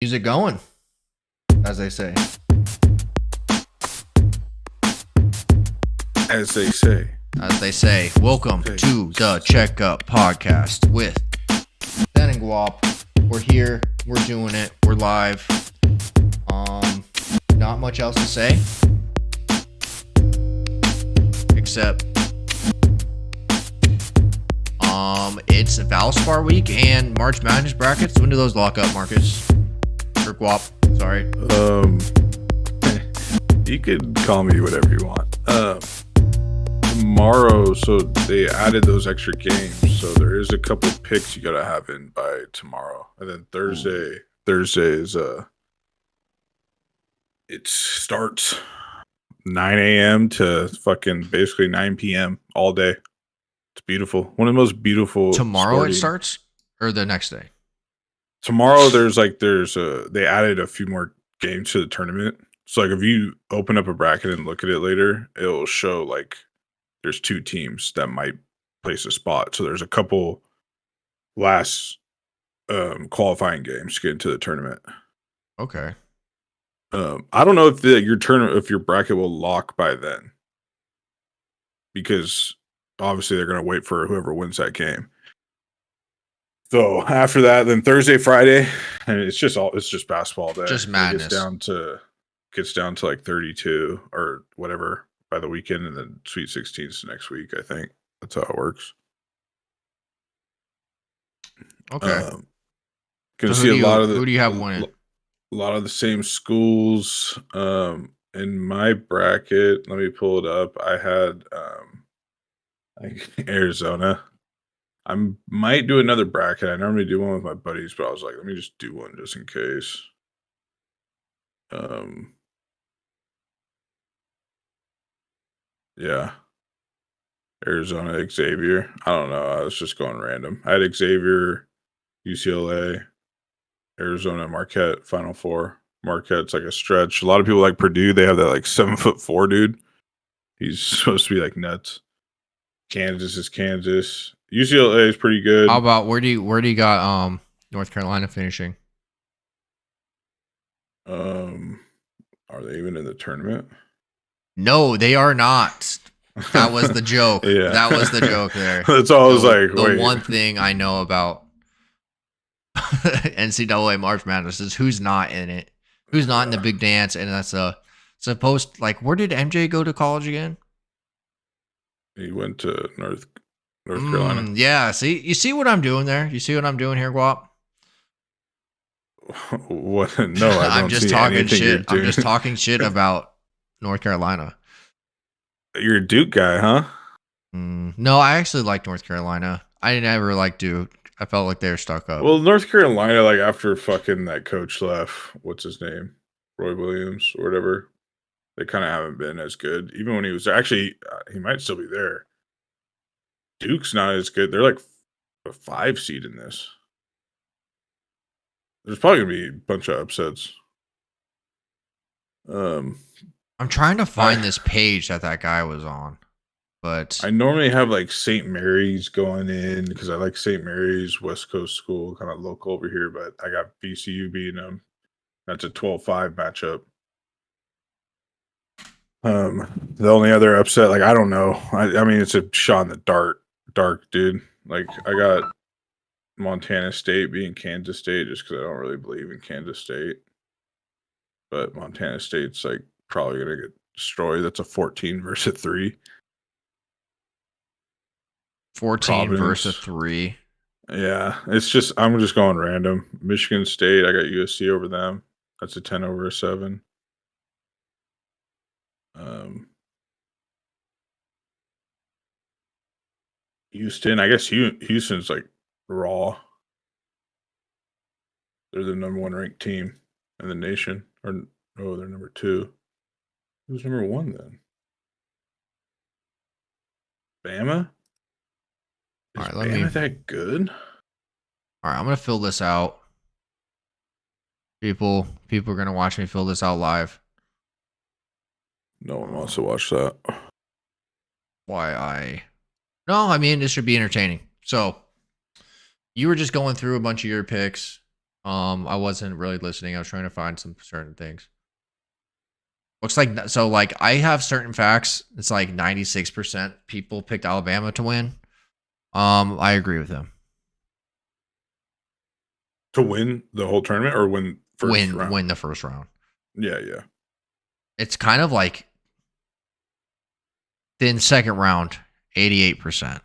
Music going, as they say. As they say. As they say, welcome to the Checkup Podcast with Dan and Guap. We're here, we're doing it, we're live. Not much else to say. Except it's Valspar week and March Madness brackets. When do those lock up, Marcus? Or Guap, sorry. You could call me whatever you want. Tomorrow, so they added those extra games, so there is a couple picks you gotta have in by tomorrow, and then Thursday is it starts 9 a.m. to fucking basically 9 p.m. all day. It's beautiful. One of the most beautiful. Tomorrow it starts, or the next day? Tomorrow they added a few more games to the tournament. So like if you open up a bracket and look at it later, it'll show like there's two teams that might place a spot. So there's a couple last qualifying games to get into the tournament. Okay. I don't know if your bracket will lock by then, because obviously they're going to wait for whoever wins that game. So after that, then Thursday, Friday, and it's just basketball day. Just madness. Gets down to like 32 or whatever by the weekend, and then Sweet 16s next week. I think that's how it works. Okay. Can see a lot of who do you have winning? A lot of the same schools. In my bracket, let me pull it up. I had Arizona. I might do another bracket. I normally do one with my buddies, but I was like, let me just do one just in case. Yeah. Arizona, Xavier. I don't know. I was just going random. I had Xavier, UCLA, Arizona, Marquette, Final Four. Marquette's like a stretch. A lot of people like Purdue. They have that like 7'4" dude. He's supposed to be like nuts. Kansas is Kansas. UCLA is pretty good. How about where do you got North Carolina finishing? Are they even in the tournament? No, they are not. That was the joke. Yeah. That was the joke there. That's all I was like. The one thing I know about NCAA March Madness is who's not in it, who's not in the big dance, and that's supposed, like, where did MJ go to college again? He went to North Carolina. Yeah, you see what I'm doing there? You see what I'm doing here, Guap? What? No, I don't. I'm just talking shit. I'm just talking shit about North Carolina. You're a Duke guy, huh? No, I actually like North Carolina. I never liked Duke. I felt like they were stuck up. Well, North Carolina, like after fucking that coach left, what's his name? Roy Williams or whatever. They kind of haven't been as good. Even when he was actually, he might still be there. Duke's not as good. They're like a 5 seed in this. There's probably gonna be a bunch of upsets. I'm trying to find this page that guy was on, but I normally have like St. Mary's going in because I like St. Mary's, West Coast school, kind of local over here. But I got VCU beating them. That's a 12-5 matchup. The only other upset, like I don't know. I mean, it's a shot in the dark, dude. Like I got Montana State being Kansas State just because I don't really believe in Kansas State. But Montana State's like probably gonna get destroyed. That's a 14 versus 3. 14 versus 3. Yeah, I'm just going random. Michigan State, I got USC over them. That's a 10 over a 7. Houston, I guess Houston's like raw. They're the number 1 ranked team in the nation. Or no, they're number 2. Who's number 1 then? Bama? Is Bama that good? All right, I'm gonna fill this out. People are gonna watch me fill this out live. No one wants to watch that. No, I mean, this should be entertaining. So, you were just going through a bunch of your picks. I wasn't really listening. I was trying to find some certain things. Looks like so. Like I have certain facts. It's like 96% people picked Alabama to win. I agree with them. To win the whole tournament or win first round? Win the first round. Yeah. It's kind of like then second round, 88%.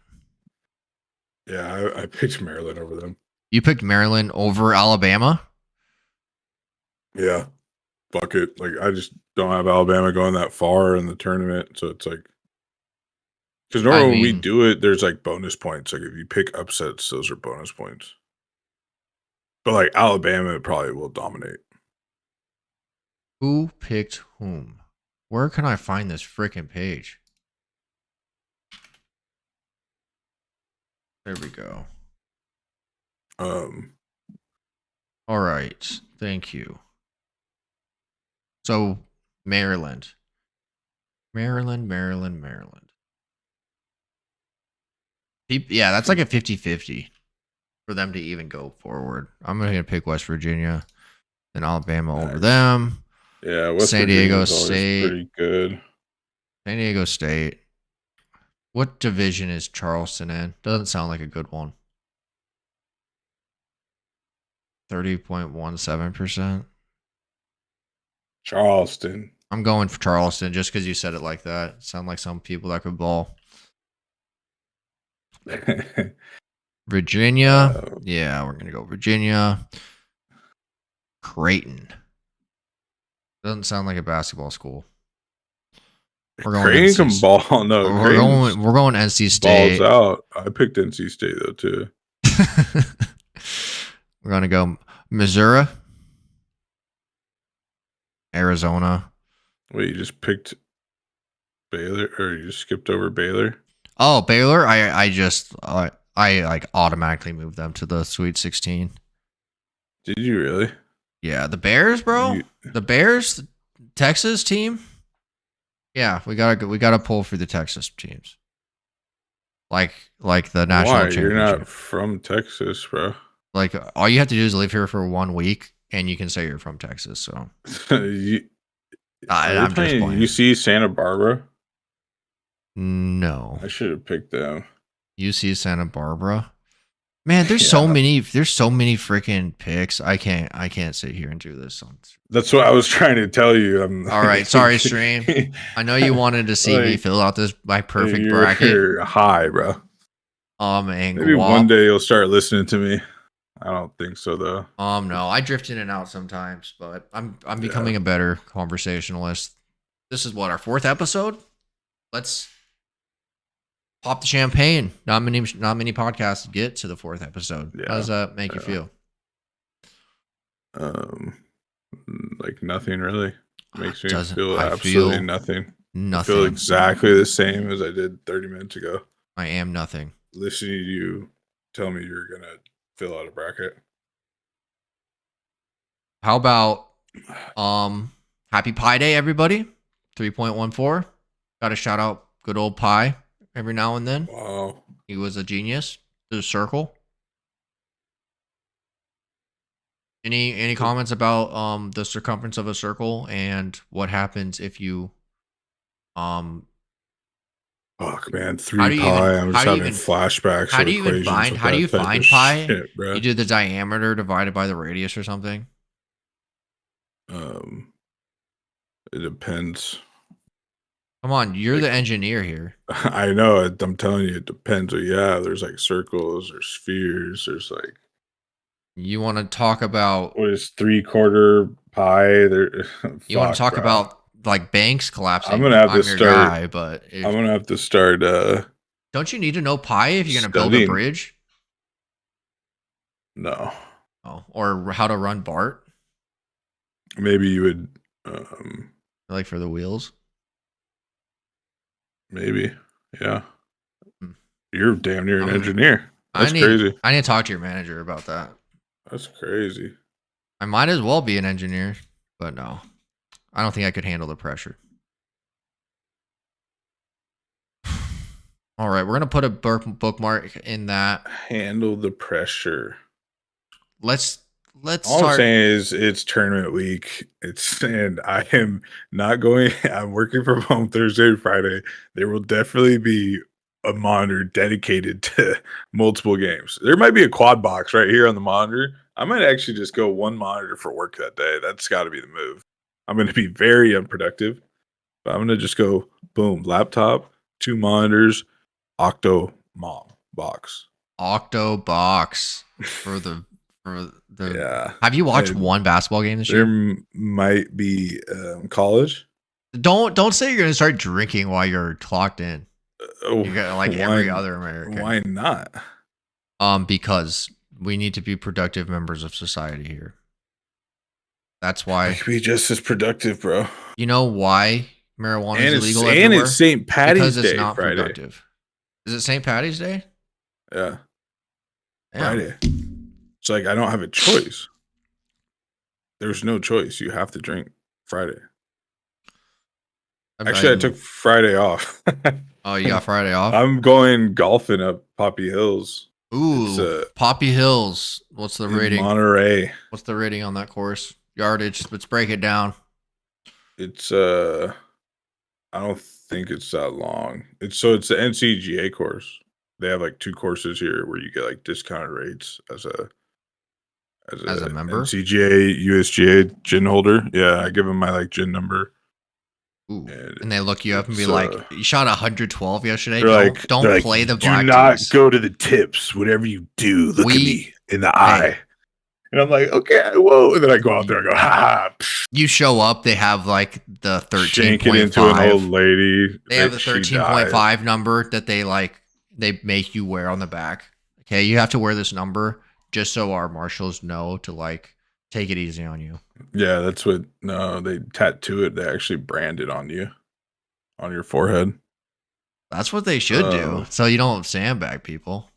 Yeah, I picked Maryland over them. You picked Maryland over Alabama? Yeah. Fuck it. Like, I just don't have Alabama going that far in the tournament. So it's like, because normally when we do it, there's like bonus points. Like, if you pick upsets, those are bonus points. But like, Alabama probably will dominate. Who picked whom? Where can I find this freaking page? There we go. All right. Thank you. So, Maryland. Yeah, that's like a 50-50 for them to even go forward. I'm going to pick West Virginia and Alabama over them. Yeah, West San Diego State. Pretty good. San Diego State. What division is Charleston in? Doesn't sound like a good one. 30.17%. Charleston. I'm going for Charleston just because you said it like that. Sound like some people that could ball. Virginia. Yeah, we're going to go Virginia. Creighton. Doesn't sound like a basketball school. We're going Creighton can ball. No, we're going NC State. Balls out. I picked NC State though too. We're going to go Missouri. Arizona. Wait, you just picked Baylor, or you just skipped over Baylor? Oh, Baylor. I like automatically moved them to the Sweet 16. Did you really? Yeah, the Bears, bro. The Bears, Texas team. Yeah, we gotta pull for the Texas teams. Like the national championship. You're not from Texas, bro. Like all you have to do is live here for 1 week, and you can say you're from Texas. So I'm just playing. UC Santa Barbara. No, I should have picked them. UC Santa Barbara. Man, there's so many freaking picks. I can't sit here and do this. That's what I was trying to tell you. All right, sorry, stream. I know you wanted to see me fill out my perfect bracket. You're high, bro. And maybe one day you'll start listening to me. I don't think so though. No, I drift in and out sometimes, but I'm becoming a better conversationalist. This is what, our 4th episode? Let's pop the champagne. Not many podcasts get to the 4th episode. Yeah. How does that make you feel? Like nothing really. Makes me feel absolutely nothing. I feel exactly the same as I did 30 minutes ago. I am nothing. Listening to you tell me you're gonna fill out a bracket. How about Happy Pi Day, everybody? 3.14. Got to shout out good old Pi every now and then. Wow. He was a genius. The circle. Any comments about the circumference of a circle and what happens if you fuck, man, 3 pi. I'm just having flashbacks. How do you find pi? Shit, you do the diameter divided by the radius or something? It depends. Come on, you're the engineer here. I know. I'm telling you, it depends. But yeah, there's like circles, there's spheres, there's like. You want to talk about what is 3/4 pi? There. You want to talk about like banks collapsing? I'm gonna have to start. I'm gonna have to start. Don't you need to know pi if you're gonna build a bridge? No. Oh, or how to run BART? Maybe you would. Like for the wheels. Maybe, yeah. You're damn near an engineer. That's crazy. I need to talk to your manager about that. That's crazy. I might as well be an engineer, but no. I don't think I could handle the pressure. All right, we're going to put a bookmark in that. Handle the pressure. Let's let's All I'm start. saying is it's tournament week. And I am not going. I'm working from home Thursday and Friday. There will definitely be a monitor dedicated to multiple games. There might be a quad box right here on the monitor. I might actually just go one monitor for work that day. That's got to be the move. I'm going to be very unproductive, but I'm going to just go boom, laptop, 2 monitors, Octo Mom box. Octo box for the Yeah. Have you watched And one basketball game this there year? might be college. Don't say you're gonna start drinking while you're clocked in. Oh, You got like every other American. Why not? Because we need to be productive members of society here. That's I why. could be just as productive, bro. You know why marijuana is illegal And everywhere? it's St. Patty's Because it's Day not Friday. productive. Is it St. Patty's Day? Yeah, Damn. Friday. It's like I don't have a choice. There's no choice. You have to drink Friday. Actually, I took Friday off. Oh, you got Friday off? I'm going golfing up Poppy Hills. Ooh, Poppy Hills. What's the in rating? Monterey. What's the rating on that course? Yardage. Let's break it down. It's I don't think it's that long. It's the NCGA course. They have like 2 courses here where you get like discounted rates as a member? NCGA USGA gin holder. Yeah, I give them my like gin number. Ooh. And they look you up and be it's, like, "You shot 112 yesterday. They're Don't like, play the do black not dudes." go to the tips. Whatever you do, look at me in the Hey. eye. And I'm like, okay, whoa. And then I go out there and go, ha ha. You show up, they have like the Shank it into an 13.5. old lady. They have the She 13.5 died. number that they make you wear on the back. Okay, you have to wear this number just so our marshals know to like take it easy on you. Yeah, that's what. No, they tattoo it. They actually brand it on you, on your forehead. That's what they should do, so you don't sandbag people.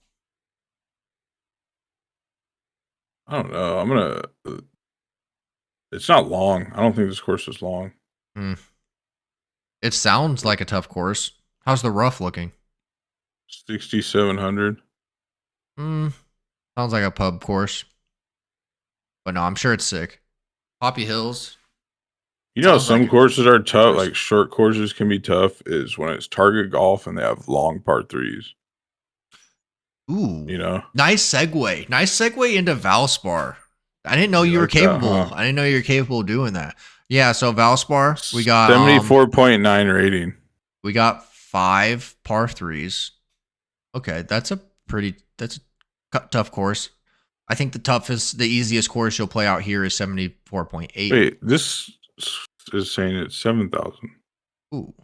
I don't know. I'm gonna. It's not long. I don't think this course is long. It sounds like a tough course. How's the rough looking? 6,700. Sounds like a pub course. But no, I'm sure it's sick. Poppy Hills. You know, Sounds some like a courses are tough. course. Like short courses can be tough. Is when it's target golf and they have long par 3s. Ooh. You know, Nice segue. Nice segue into Valspar. I didn't know you were like that, capable. huh? I didn't know you were capable of doing that. Yeah, so Valspar, we got 74.9 rating. we got 5 par 3s. Okay, that's a tough course. I think the easiest course you'll play out here is 74.8. Wait, this is saying it's 7,000. Ooh.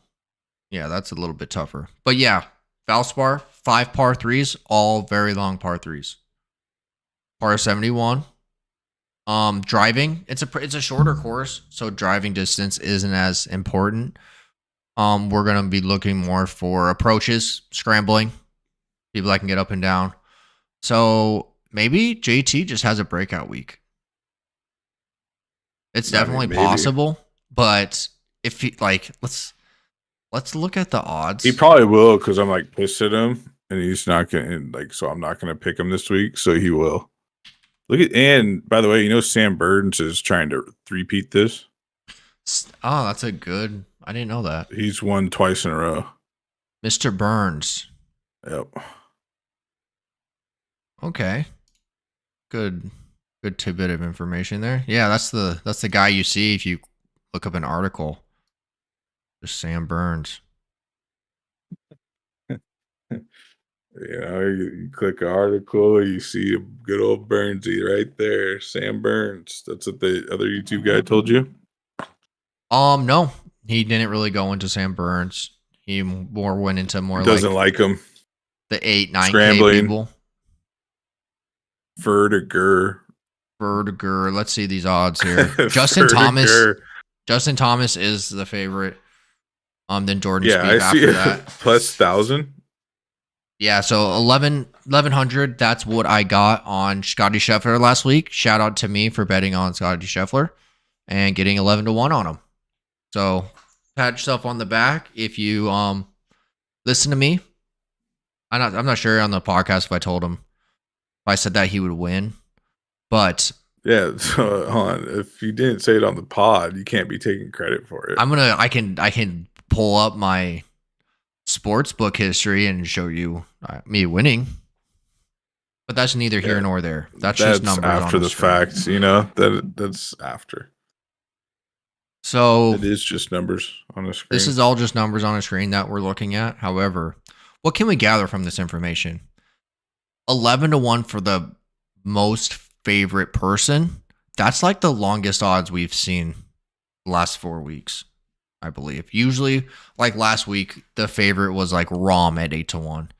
Yeah, that's a little bit tougher. But yeah, Valspar, 5 par 3s, all very long par 3s. Par 71. Driving, it's a shorter course, so driving distance isn't as important. We're gonna be looking more for approaches, scrambling, people that can get up and down. So maybe JT just has a breakout week. It's definitely possible, but if he let's look at the odds. He probably will because I'm like pissed at him, and he's not gonna so I'm not gonna pick him this week. So he will. And by the way, you know Sam Burns is trying to repeat this. Oh, that's a good. I didn't know that. He's won twice in a row. Mr. Burns. Yep. Okay. Good tidbit of information there. Yeah, that's the guy you see if you look up an article. Just Sam Burns. You know, you click an article, you see a good old Burnsy right there. Sam Burns. That's what the other YouTube guy told you? No. He didn't really go into Sam Burns. He more went into more Doesn't like him. The 8-9K Scrambling. people. Vertiger. Let's see these odds here. Justin Thomas is the favorite. Then Jordan Spieth I see after it. that. Plus 1,000. Yeah, so 1100, that's what I got on Scotty Scheffler last week. Shout out to me for betting on Scotty Scheffler and getting 11-1 on him. So pat yourself on the back if you listen to me. I'm not sure on the podcast if I told him if I said that he would win, but Yeah, so hold on. If you didn't say it on the pod, you can't be taking credit for it. I can pull up my sports book history and show you me winning. But that's neither here Yeah, nor there. That's just numbers after on the screen. facts, that's after. So It is just numbers on the screen. this is all just numbers on a screen that we're looking at. However, what can we gather from this information? 11-1 for the most favorite person. That's like the longest odds we've seen the last 4 weeks, I believe. Usually, like last week, the favorite was like Rom at 8-1. I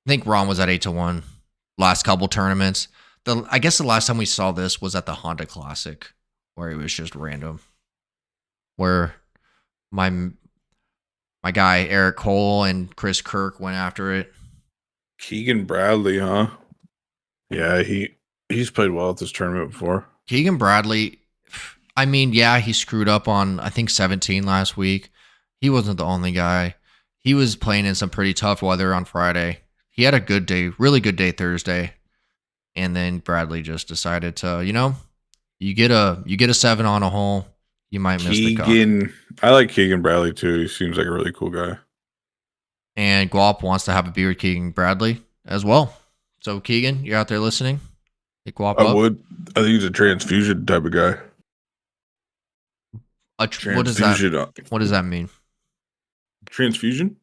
think Rom was at 8-1 last couple tournaments. I guess the last time we saw this was at the Honda Classic, where it was just random. Where my guy Eric Cole and Chris Kirk went after it. Keegan Bradley, huh? Yeah, he's played well at this tournament before. Keegan Bradley, I mean, yeah, he screwed up on, I think, 17 last week. He wasn't the only guy. He was playing in some pretty tough weather on Friday. He had a good day, really good day Thursday. And then Bradley just decided to, you get a 7 on a hole, you might miss the cut. I like Keegan Bradley too. He seems like a really cool guy. And Guap wants to have a beer with Keegan Bradley as well. So Keegan, you're out there listening? Hit Guap I up. would. I think he's a transfusion type of guy. What does that mean? Transfusion?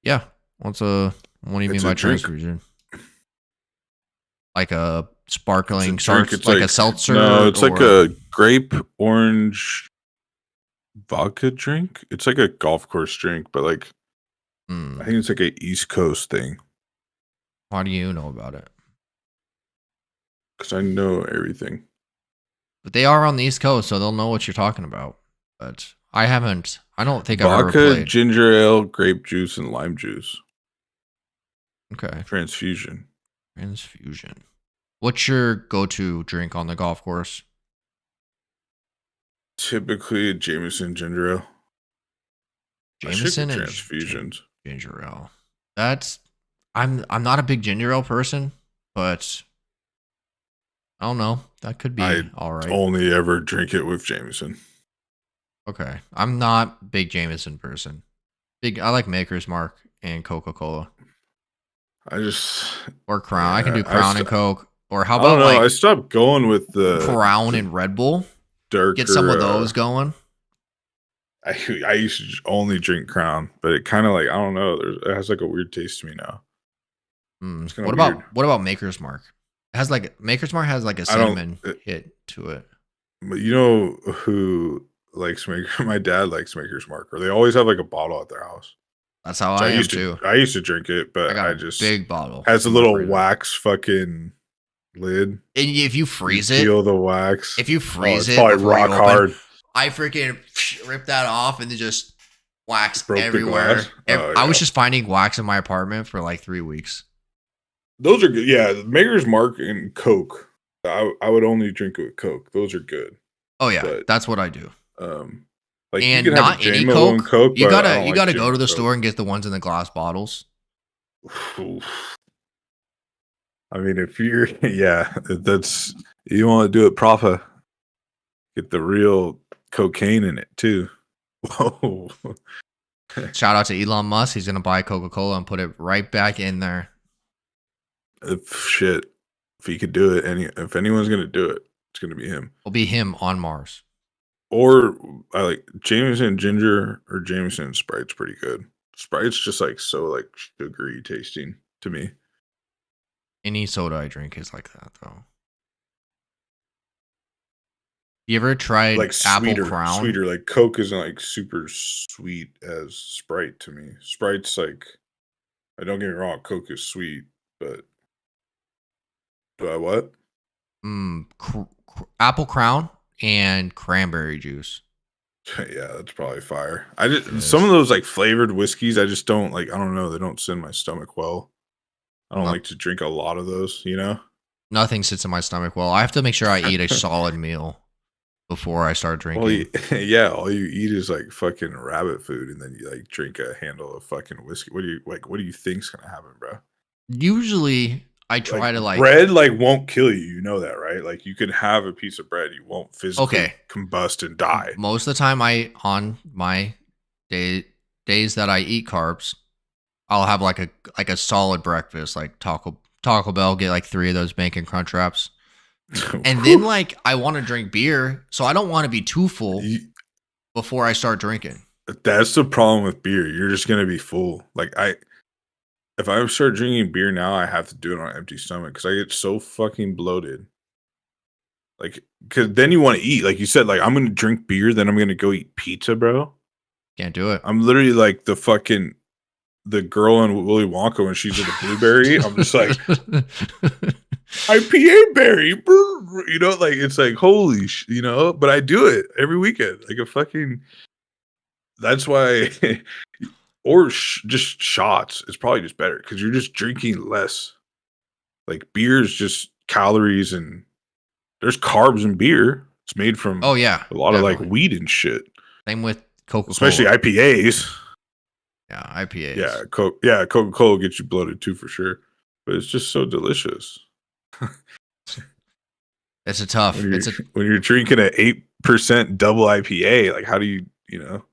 Yeah. What do you mean by transfusion? Like a sparkling drink. It's like a seltzer? No, it's like a grape orange vodka drink. It's like a golf course drink, but like I think it's like a East Coast thing. How do you know about it? Because I know everything. But they are on the East Coast, so they'll know what you're talking about. But I don't think I've ever Vodka, played. ginger ale, grape juice, and lime juice. Okay. Transfusion. What's your go-to drink on the golf course? Typically, Jameson ginger ale. Jameson and transfusions. Ginger ale. I'm not a big ginger ale person, but I don't know. That could be all right. Only ever drink it with Jameson. Okay. I'm not big Jameson person. I like Maker's Mark and Coca-Cola. Or Crown. I can do Crown and Coke. Or how about I stopped going with the Crown and Red Bull? Darker, get some of those going. I used to only drink Crown, but it kind of like, I don't know. It has like a weird taste to me now. What about Maker's Mark? It has like Maker's Mark has like a cinnamon hit to it. But you know who likes my dad likes Maker's Mark, or they always have like a bottle at their house. That's how I am too. I used to drink it, but I just big bottle has a little wax fucking lid. And if you freeze it, peel the wax. If you freeze it's probably rock hard. I freaking rip that off and then just wax everywhere. I was just finding wax in my apartment for like 3 weeks. Those are good. Yeah, Maker's Mark and Coke. I would only drink it with Coke. Those are good. Oh yeah, that's what I do. Like and not any Coke. You gotta go to the store and get the ones in the glass bottles. I mean, if you're you want to do it proper, get the real cocaine in it too. Whoa. Shout out to Elon Musk. He's gonna buy Coca-Cola and put it right back in there. If he could do it, if anyone's gonna do it, it's gonna be him. It'll be him on Mars. Or I like Jameson ginger or Jameson Sprite's pretty good. Sprite's just like so like sugary tasting to me. Any soda I drink is like that though. You ever tried like Apple Crown? Sweeter, like Coke isn't like super sweet as Sprite to me. Sprite's like, I don't get me wrong, Coke is sweet, but do I what? Apple Crown and cranberry juice. Yeah, that's probably fire. Some of those like flavored whiskeys, I just don't like. I don't know. They don't sit in my stomach well. I don't like to drink a lot of those. Nothing sits in my stomach well. I have to make sure I eat a solid meal before I start drinking. Well, all you eat is like fucking rabbit food, and then you like drink a handle of fucking whiskey. What do you think's gonna happen, bro? Usually, I try to like bread like won't kill you. You know that, right? Like you can have a piece of bread, you won't physically combust and die. most of the time on my days that I eat carbs, I'll have like a solid breakfast, like Taco Bell, get like 3 of those bacon crunch wraps. And then like I want to drink beer, so I don't want to be too full before I start drinking. That's the problem with beer. You're just gonna be full. Like if I start drinking beer now, I have to do it on an empty stomach because I get so fucking bloated. Like, because then you want to eat. Like you said, like I'm gonna drink beer, then I'm gonna go eat pizza, bro. Can't do it. I'm literally like the girl in Willy Wonka when she's with the blueberry. I'm just like IPA berry, you know, like it's like holy, you know. But I do it every weekend, like a fucking. That's why, or just shots. It's probably just better because you're just drinking less. Like beer is just calories and there's carbs in beer. It's made from Oh yeah, a lot definitely. of like wheat and shit. Same with Coca-Cola. Especially IPAs. Yeah, IPAs. Yeah, Coca-Cola gets you bloated too for sure. But it's just so delicious. It's a tough. When you're drinking an 8% double IPA, like how do you know?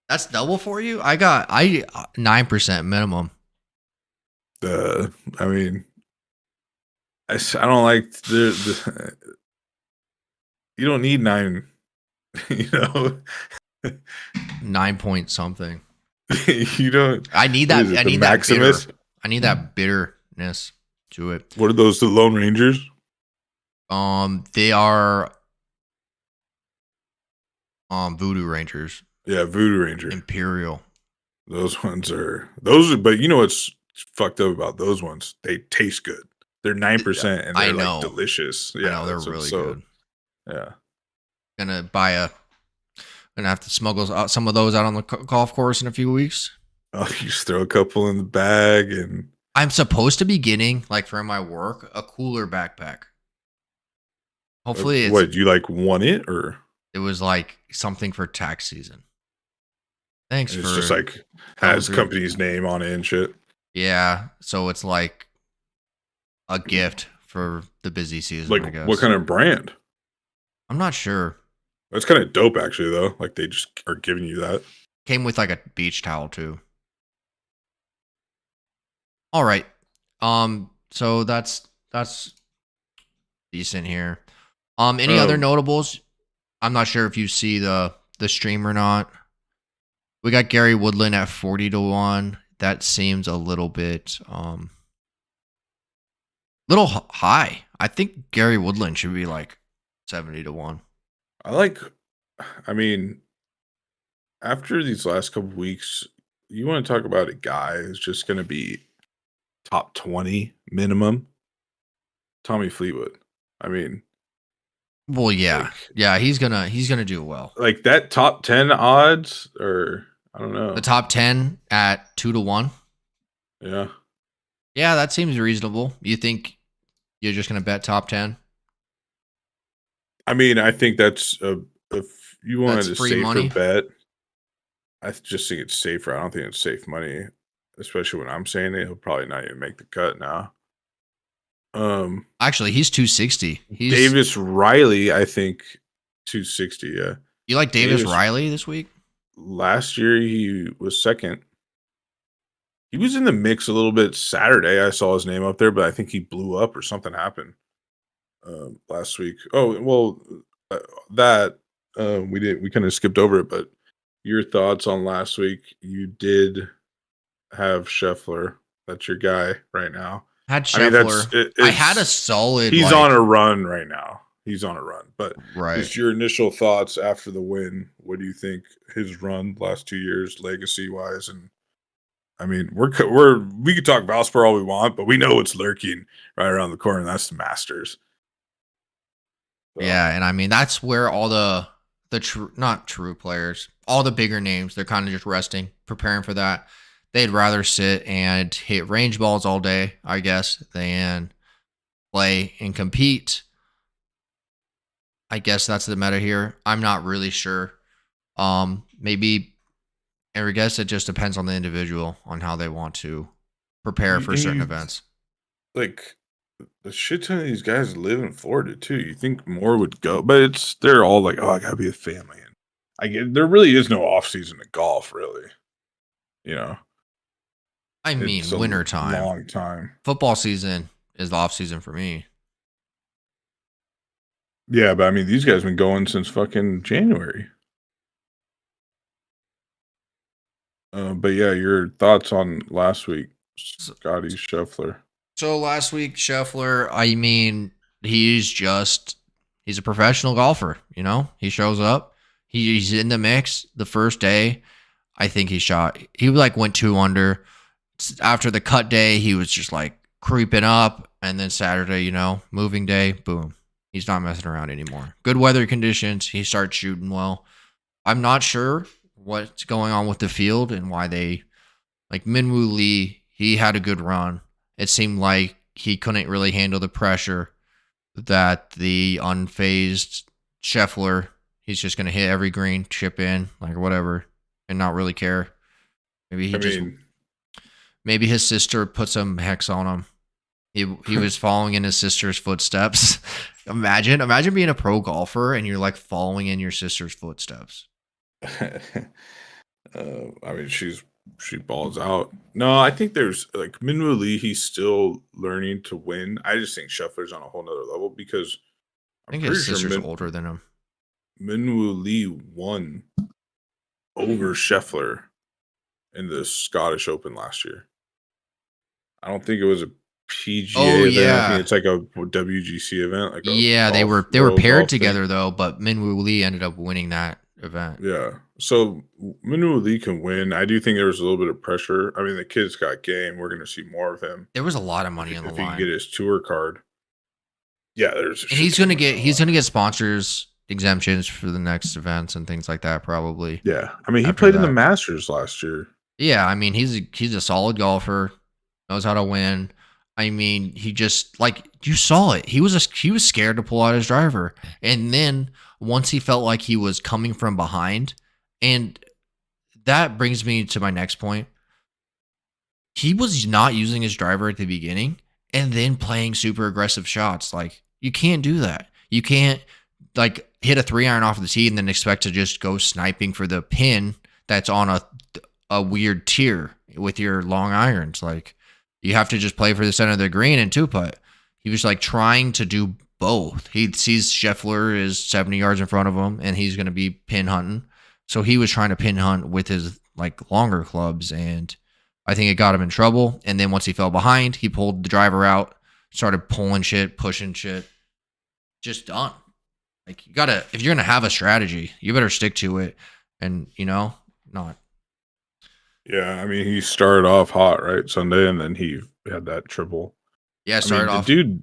That's double for you. I 9% minimum. I mean, I don't like the you don't need 9, you know. 9 point something. You don't. I need that. I need that bitter. Maximus? I need that bitterness to it. What are those? The Lone Rangers? They are Voodoo Rangers. Yeah, Voodoo Ranger. Imperial. Those, but you know what's fucked up about those ones? They taste good. They're 9% and they're like delicious. Yeah, I know, they're really good. Yeah. Gonna have to smuggle some of those out on the golf course in a few weeks. Oh, you just throw a couple in the bag and. I'm supposed to be getting, like for my work, a cooler backpack. Hopefully, what you like want it or it was like something for tax season. Thanks. It's just like has company's name on it and shit. Yeah, so it's like a gift for the busy season. Like I guess. What kind of brand? I'm not sure. That's kind of dope, actually. Though, like they just are giving you that. Came with like a beach towel too. All right. So that's decent here. Any other notables? I'm not sure if you see the stream or not. We got Gary Woodland at 40-1. That seems a little bit little high. I think Gary Woodland should be like 70-1. I mean, after these last couple weeks, you want to talk about a guy who's just going to be top 20 minimum. Tommy Fleetwood. I mean, well, yeah, he's gonna do well. Like that top 10 odds, or I don't know. The top 10 at 2-1. Yeah, that seems reasonable. You think you're just gonna bet top 10? I mean, I think that's if you wanted a safer money. bet. I just think it's safer. I don't think it's safe money, especially when I'm saying it. He'll probably not even make the cut now. Actually, he's 260. Davis Riley, I think 260. Yeah, you like Davis Riley this week? Last year he was second. He was in the mix a little bit Saturday. I saw his name up there, but I think he blew up or something happened last week. Oh well, we kind of skipped over it. But your thoughts on last week? You did have Scheffler. That's your guy right now. Had Scheffler. I had a solid. He's on a run right now. He's on a run. But right. Just your initial thoughts after the win. What do you think his run last 2 years, legacy wise? And I mean, we could talk Valspar all we want, but we know what's lurking right around the corner. And that's the Masters. So. Yeah, and I mean that's where all the not true players, all the bigger names, they're kind of just resting, preparing for that. They'd rather sit and hit range balls all day, I guess, than play and compete. I guess that's the meta here. I'm not really sure. Maybe, I guess it just depends on the individual on how they want to prepare for certain events. Like, a shit ton of these guys live in Florida too. You think more would go, but they're all like, oh, I gotta be a family. And I get there really is no off season to golf, really. You know, I it's mean, a winter time. long time. Football season is the off season for me. Yeah, but I mean, these guys been going since fucking January. But yeah, your thoughts on last week, Scotty Scheffler. So last week, Scheffler, I mean, he's a professional golfer, you know? He shows up. He's in the mix the first day. I think he like went 2 under. After the cut day, he was just like creeping up. And then Saturday, you know, moving day, boom. He's not messing around anymore. Good weather conditions. He starts shooting well. I'm not sure what's going on with the field and why they like Minwoo Lee. He had a good run. It seemed like he couldn't really handle the pressure that the unfazed Scheffler, he's just going to hit every green, chip in, like whatever, and not really care. Maybe his sister put some hex on him. He was following in his sister's footsteps. Imagine being a pro golfer and you're like following in your sister's footsteps. I mean, she balls out. No, I think there's like Minwoo Lee. He's still learning to win. I just think Scheffler's on a whole nother level because I think his sister's older than him. Minwoo Lee won over Scheffler in the Scottish Open last year. I don't think it was a PGA event. I think it's like a WGC event. Like they were paired together though, but Minwoo Lee ended up winning that event. Yeah. So Minwoo Lee can win. I do think there was a little bit of pressure. I mean, the kid's got game. We're going to see more of him. There was a lot of money on the line. If he can get his tour card. Yeah, and he's going to get sponsors exemptions for the next events and things like that probably. Yeah. I mean, he played in the Masters last year. Yeah, I mean, he's a solid golfer, knows how to win. I mean, he just like you saw it. He was scared to pull out his driver. And then once he felt like he was coming from behind, and that brings me to my next point. He was not using his driver at the beginning and then playing super aggressive shots. Like, you can't do that. You can't like hit a 3-iron off the tee and then expect to just go sniping for the pin that's on a weird tier with your long irons. Like, you have to just play for the center of the green and 2-putt. He was like trying to do both. He sees Scheffler is 70 yards in front of him and he's going to be pin hunting. So he was trying to pin hunt with his like longer clubs, and I think it got him in trouble. And then once he fell behind, he pulled the driver out, started pulling shit, pushing shit. Just done. Like, you gotta, if you're gonna have a strategy, you better stick to it. And not. Yeah, I mean, he started off hot, right, Sunday, and then he had that triple. Yeah, off. The dude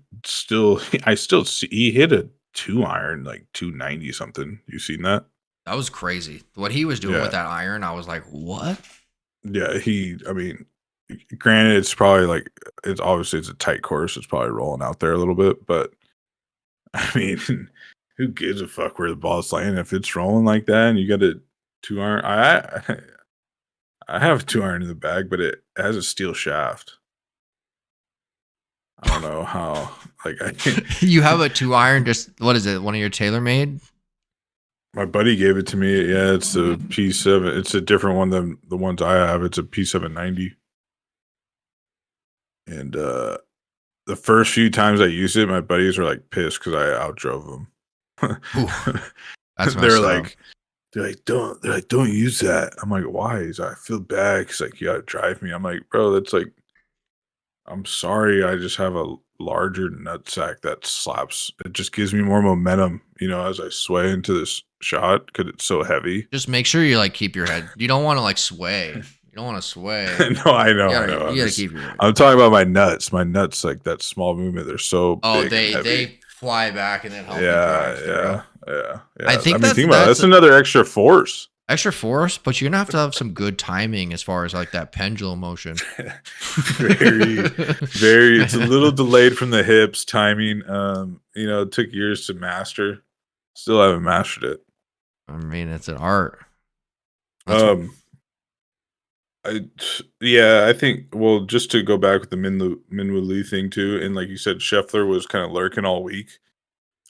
I still see he hit a 2-iron, like 290 something. You seen that? That was crazy. What he was doing with that iron, I was like, what? Yeah, I mean, granted, it's probably like, it's a tight course. It's probably rolling out there a little bit, but I mean, who gives a fuck where the ball's landing? If it's rolling like that and you got a 2-iron, I have a 2-iron in the bag, but it has a steel shaft. I don't know how. You have a 2-iron. Just what is it? One of your TaylorMade? My buddy gave it to me. Yeah, it's a P7. It's a different one than the ones I have. It's a P790. And the first few times I used it, my buddies were like pissed because I outdrove them. They're like, don't use that. I'm like, why? He's like, I feel bad because like you gotta drive me. I'm like, bro, that's like, I'm sorry. I just have a larger nutsack that slaps. It just gives me more momentum, as I sway into this shot because it's so heavy. Just make sure you like keep your head. You don't want to like sway. You don't want to sway. No, I know. You gotta keep your head. I'm talking about my nuts. My nuts, like that small movement, they're so big. They fly back and then help. Yeah. I think that's another extra force. Extra force, but you're gonna have to have some good timing as far as like that pendulum motion. Very. It's a little delayed from the hips timing. It took years to master. Still haven't mastered it. I mean, it's an art. I think. Well, just to go back with the Minwoo Lee thing too, and like you said, Scheffler was kind of lurking all week.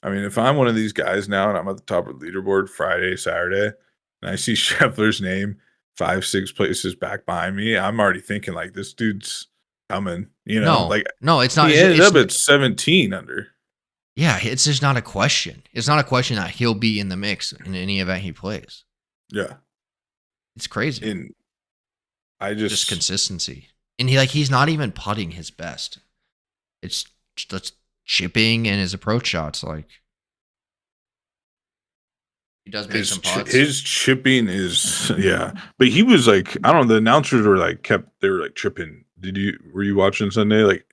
I mean, if I'm one of these guys now and I'm at the top of the leaderboard Friday, Saturday, and I see Scheffler's name 5, 6 places back behind me, I'm already thinking like this dude's coming. No, Like no, it's not. he ended up at 17 under. Yeah, it's just not a question. It's not a question that he'll be in the mix in any event he plays. Yeah, It's crazy. and I Just just consistency, and he's not even putting his best. It's just chipping and his approach shots. Like he does make some putts. his chipping is but he was like I don't know. The announcers were like they were like tripping. Were you watching Sunday? Like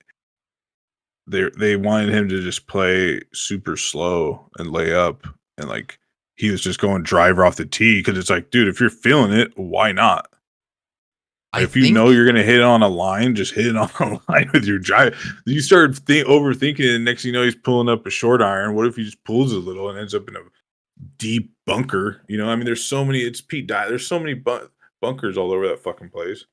they wanted him to just play super slow and lay up, and like he was just going driver off the tee because it's like, dude, if you're feeling it, why not? If you know you're gonna hit it on a line, just hit it on a line with your drive. You start overthinking, and next thing you know, he's pulling up a short iron. What if he just pulls a little and ends up in a deep bunker? I mean, there's so many. It's Pete Dye. There's so many bunkers all over that fucking place.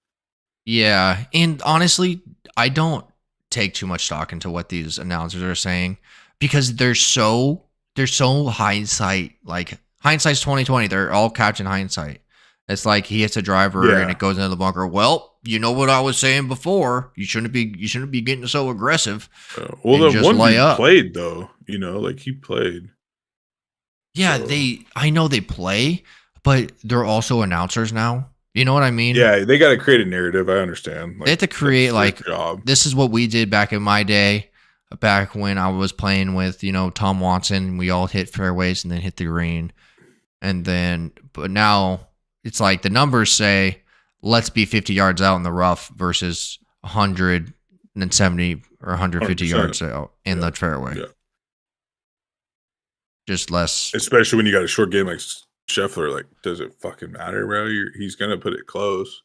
Yeah, and honestly, I don't take too much stock into what these announcers are saying because they're so hindsight. Like hindsight's 2020. They're all catching hindsight. It's like he hits a driver and it goes into the bunker. Well, you know what I was saying before. You shouldn't be getting so aggressive. Well, the one he played though, like he played. Yeah, so. I know they play, but they're also announcers now. You know what I mean? Yeah, they got to create a narrative. I understand. They have to create this is what we did back in my day, back when I was playing with Tom Watson. We all hit fairways and then hit the green, but now. It's like the numbers say, let's be 50 yards out in the rough versus 170 or 150 yards out in the fairway. Yeah. Just less. Especially when you got a short game like Scheffler. Like, does it fucking matter, bro? He's going to put it close.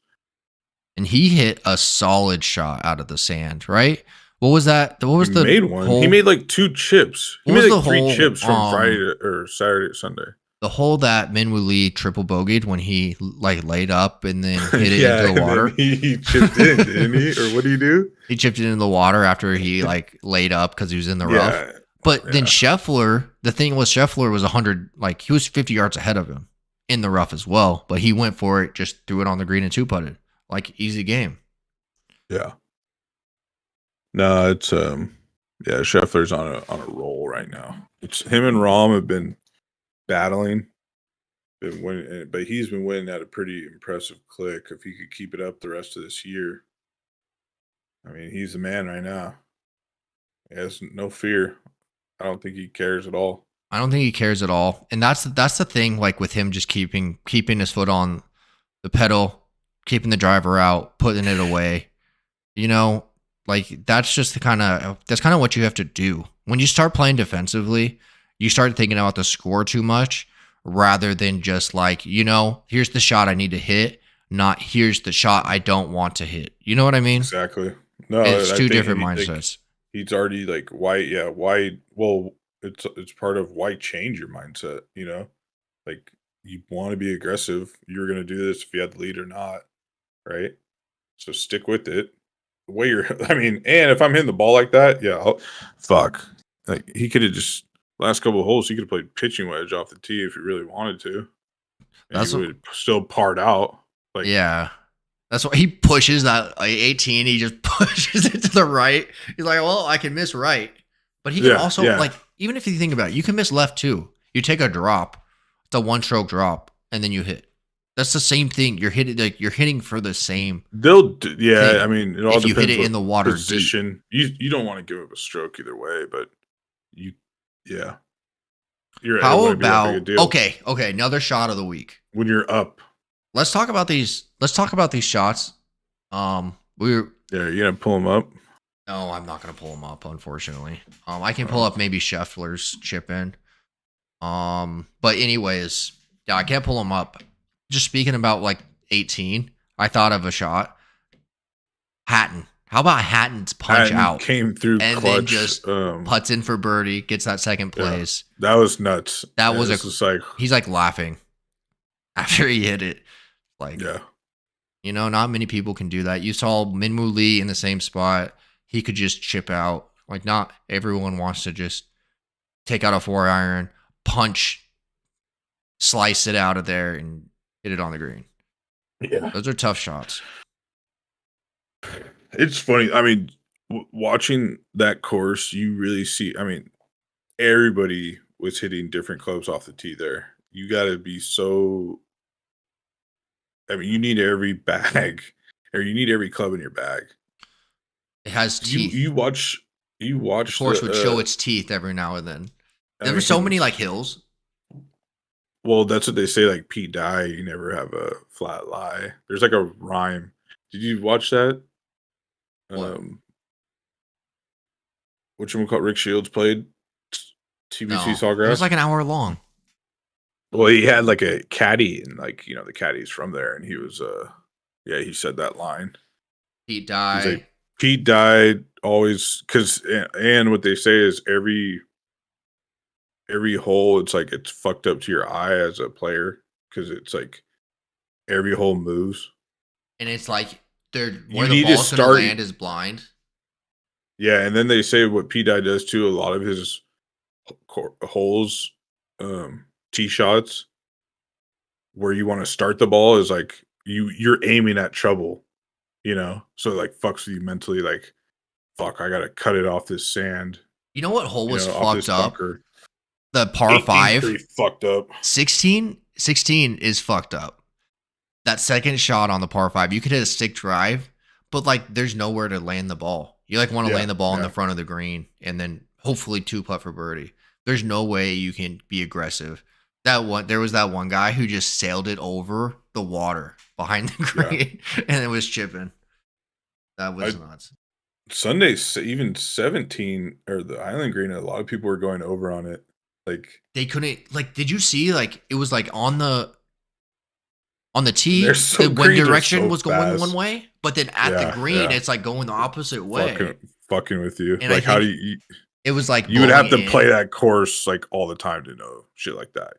And he hit a solid shot out of the sand, right? What was that? What was the made one? He made like 2 chips. He made like 3 chips from Friday or Saturday to Sunday. The hole that Minwoo Lee triple bogeyed when he laid up and then hit it into the water. He chipped in, didn't he? Or what did he do? He chipped it into the water after he laid up because he was in the rough. But then Scheffler, the thing was Scheffler was 100, he was 50 yards ahead of him in the rough as well. But he went for it, just threw it on the green and 2-putted. Easy game. Yeah. No, it's Scheffler's on a roll right now. It's him and Rahm have been battling, but he's been winning at a pretty impressive click. If he could keep it up the rest of this year, I mean, he's the man right now. He has no fear. I don't think he cares at all. I don't think he cares at all, and that's the thing. With him just keeping his foot on the pedal, keeping the driver out, putting it away. That's just kind of what you have to do when you start playing defensively. You start thinking about the score too much rather than just here's the shot I need to hit, not here's the shot I don't want to hit. You know what I mean? Exactly. No, it's 2 different mindsets. He's already why? Well, it's part of why change your mindset. You want to be aggressive. You're going to do this if you have the lead or not, right? So stick with it. The way and if I'm hitting the ball like that, fuck. He could have just. Last couple of holes, he could have played pitching wedge off the tee if he really wanted to. He would still part out. That's why he pushes that 18. He just pushes it to the right. He's like, well, I can miss right, but he can also even if you think about it, you can miss left too. You take a drop, it's a 1-stroke drop, and then you hit. That's the same thing. You're hitting for the same. Thing. I mean, it all if you hit it in the water position, you don't want to give up a stroke either way, but you. Yeah. How about okay, another shot of the week. When you're up. Let's talk about these shots. You're gonna pull them up? No, I'm not gonna pull them up, unfortunately. I can pull up maybe Scheffler's chip in. But anyways, I can't pull them up. Just speaking about 18, I thought of a shot. Hatton. How about Hatton's punch out? Came through and clutch, then just putts in for birdie, gets that second place. That was nuts. That was he's laughing after he hit it. You know, not many people can do that. You saw Minwoo Lee in the same spot. He could just chip out. Like, not everyone wants to just take out a 4-iron, punch, slice it out of there, and hit it on the green. Yeah. Those are tough shots. It's funny. I mean, watching that course, you really see. I mean, everybody was hitting different clubs off the tee there. You got to be so. I mean, you need every bag, or you need every club in your bag. It has teeth. You watch. You watch. The course would show its teeth every now and then. There were so many like hills. Well, that's what they say. Like Pete Dye, you never have a flat lie. There's like a rhyme. Did you watch that? What? Whatchamacallit, Rick Shields played TBC No, Sawgrass. it was like an hour long. Well, he had like a caddy, and like the caddy's from there, and he was he said that line. Pete He's Dye. like, Pete died always because, and what they say is every hole, it's like it's fucked up to your eye as a player because it's like every hole moves. And it's like they're You where the need to ball's gonna start- land is blind. Yeah, and then they say what P Dye does too. A lot of his holes, tee shots, where you want to start the ball is like you're aiming at trouble, so it like fucks with you mentally. Like, fuck, I gotta cut it off this sand. You know what hole was off this fucked up? bunker. The par 18's 5. pretty fucked up. 16 is fucked up. That second shot on the par 5, you could hit a stick drive, but like there's nowhere to land the ball. You like want to land the ball in the front of the green and then hopefully 2-putt for birdie. There's no way you can be aggressive. There was that one guy who just sailed it over the water behind the green and it was chipping. That was nuts. Sunday, even 17 or the Island Green, a lot of people were going over on it. Like they couldn't. Like, did you see? Like, it was like on the tee, so the wind greens are direction so was going fast. one way, but then at the green, it's like going the opposite way. fucking with you. And like, how do you? It was like You would have to blowing play in. that course like all the time to know shit like that.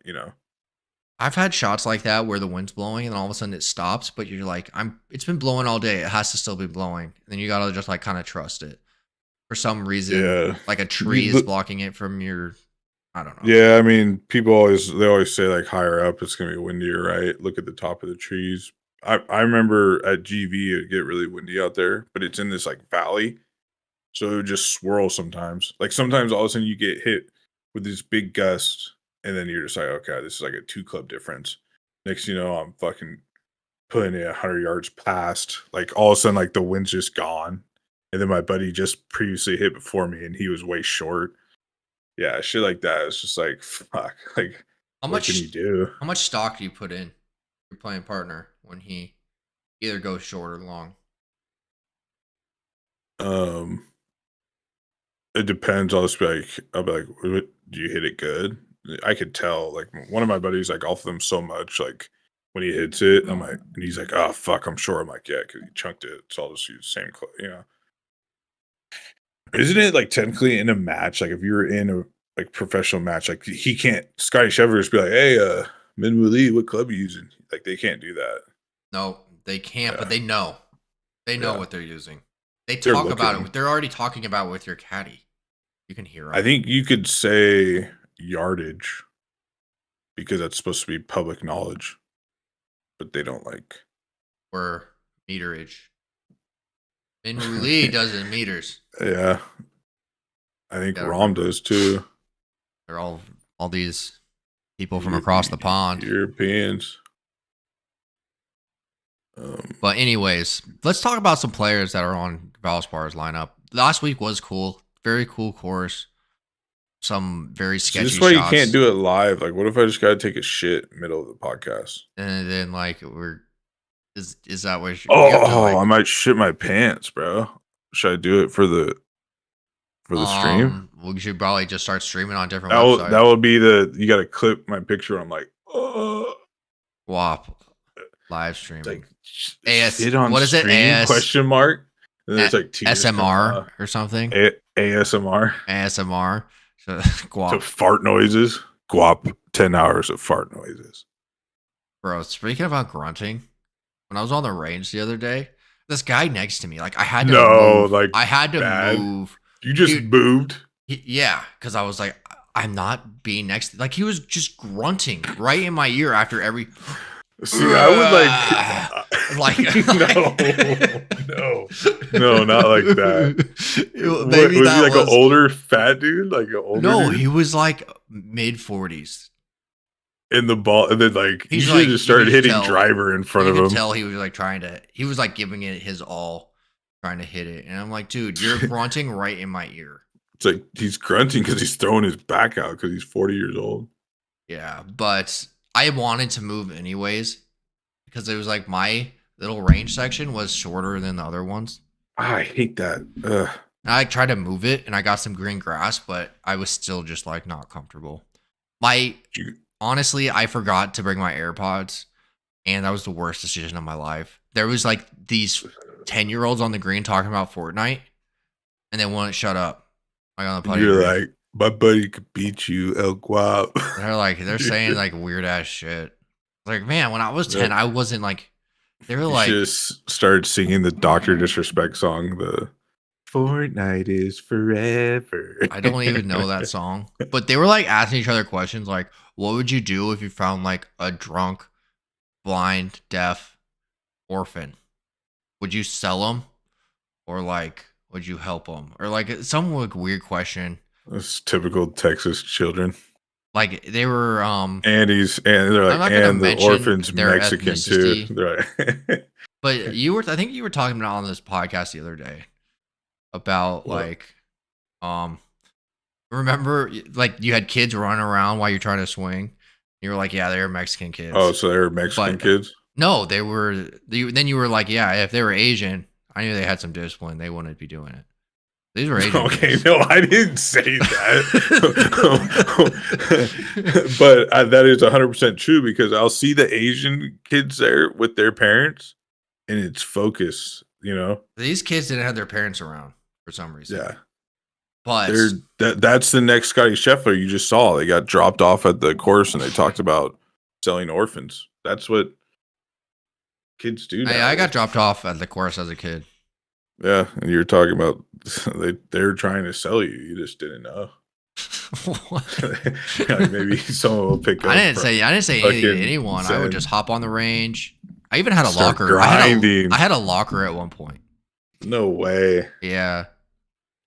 I've had shots like that where the wind's blowing and all of a sudden it stops, but you're like, it's been blowing all day. It has to still be blowing. And then you gotta just like kind of trust it. For some reason, Yeah. like a tree is blocking it from your. I don't know. Yeah, I mean, they always say like higher up it's gonna be windier, right? Look at the top of the trees. I remember at GV it'd get really windy out there, but it's in this like valley, so it would just swirl sometimes. Like sometimes all of a sudden you get hit with this big gust, and then you're just like, okay, this is like a 2-club difference. Next, thing you know, I'm fucking putting it 100 yards past. Like all of a sudden, like the wind's just gone, and then my buddy just previously hit before me, and he was way short. Yeah, shit like that. It's just like, fuck. Like, what can you do? How much stock do you put in your playing partner when he either goes short or long? It depends. I'll be like, do you hit it good? I could tell. Like one of my buddies, like golf them so much, like when he hits it, I'm like, and he's like, oh fuck, I'm sure. I'm like, yeah, because he chunked it. So I'll just use the same, Isn't it like technically in a match? Like if you were in a like professional match, like he can't. Scotty Scheffler just be like, hey, Minwoo Lee, what club are you using? Like they can't do that. No, they can't. But they know. They know what they're using. They They're talk about looking. it. They're already talking about it with your caddy. You can hear them. I think you could say yardage because that's supposed to be public knowledge, but they don't like. Or meterage. Minwoo Lee does it in meters. Yeah, I think Gotta Rom remember. does too. They're all these people from across the pond. Europeans. But anyways, let's talk about some players that are on Valspar's lineup. Last week was cool. Very cool course. Some very sketchy This is why shots. you can't do it live. Like, what if I just gotta take a shit middle of the podcast? And then like is that what you Oh, have to, like, I might shit my pants, bro. Should I do it for the stream? we should probably just start streaming on different That websites. will be you gotta clip my picture. I'm like, oh, WAP live streaming. it's like AS what is it? AS question mark. And then it's like tears SMR or something. ASMR. ASMR. So, So guap. fart noises. Guap. 10 hours of fart noises. Bro, speaking about grunting, when I was on the range the other day, this guy next to me, like I had to No, move. like, I had to bad? move. You just Dude. moved. Yeah, because I was like, I'm not being next. Like he was just grunting right in my ear after every. See, I would Like no, not like that. Maybe Was he that like was an older fat dude? Like an older no. dude? He was like mid-40s. In the ball, and then like He's you should like- have just started you could hitting tell- driver in front You of could him. tell he was like trying to. He was like giving it his all, trying to hit it, and I'm like, dude, you're grunting right in my ear. It's like he's grunting because he's throwing his back out because he's 40 years old. Yeah, but I wanted to move anyways because it was like my little range section was shorter than the other ones. I hate that. Ugh. I tried to move it and I got some green grass, but I was still just like not comfortable. Honestly, I forgot to bring my AirPods, and that was the worst decision of my life. There was like these 10-year-olds on the green talking about Fortnite, and they wouldn't shut up. Like on the putting You're green. like, my buddy could beat you, El Guap. They're saying like weird ass shit. Like, man, when I was 10, I wasn't like. They were You like, just started singing the Dr. Disrespect song. The Fortnite is forever. I don't even know that song. But they were like asking each other questions like, what would you do if you found like a drunk, blind, deaf orphan? Would you sell them? Or like, would you help them? Or like some like weird question. That's typical Texas children. Like they were And they're I'm not like, gonna and the mention orphan's their Mexican ethnicity. too. They're like, but I think you were talking about on this podcast the other day about What? like remember like you had kids running around while you're trying to swing. You were like, yeah, they're Mexican kids. oh, so they're Mexican But- kids? No, they were. Then you were like, yeah, if they were Asian, I knew they had some discipline. They wouldn't be doing it. These were Asian. Okay, kids. no, I didn't say that. But that is 100% true because I'll see the Asian kids there with their parents and it's focus, you know? These kids didn't have their parents around for some reason. Yeah. But That's the next Scotty Scheffler you just saw. They got dropped off at the course and they talked about selling orphans. That's what kids do now. I got dropped off at the course as a kid. Yeah, and you're talking about they're trying to sell you. You just didn't know. Like maybe someone will pick up. I didn't say anything to fucking anyone. I said- would just hop on the range. I even had a Start locker. grinding. I had a locker at one point. No way. Yeah.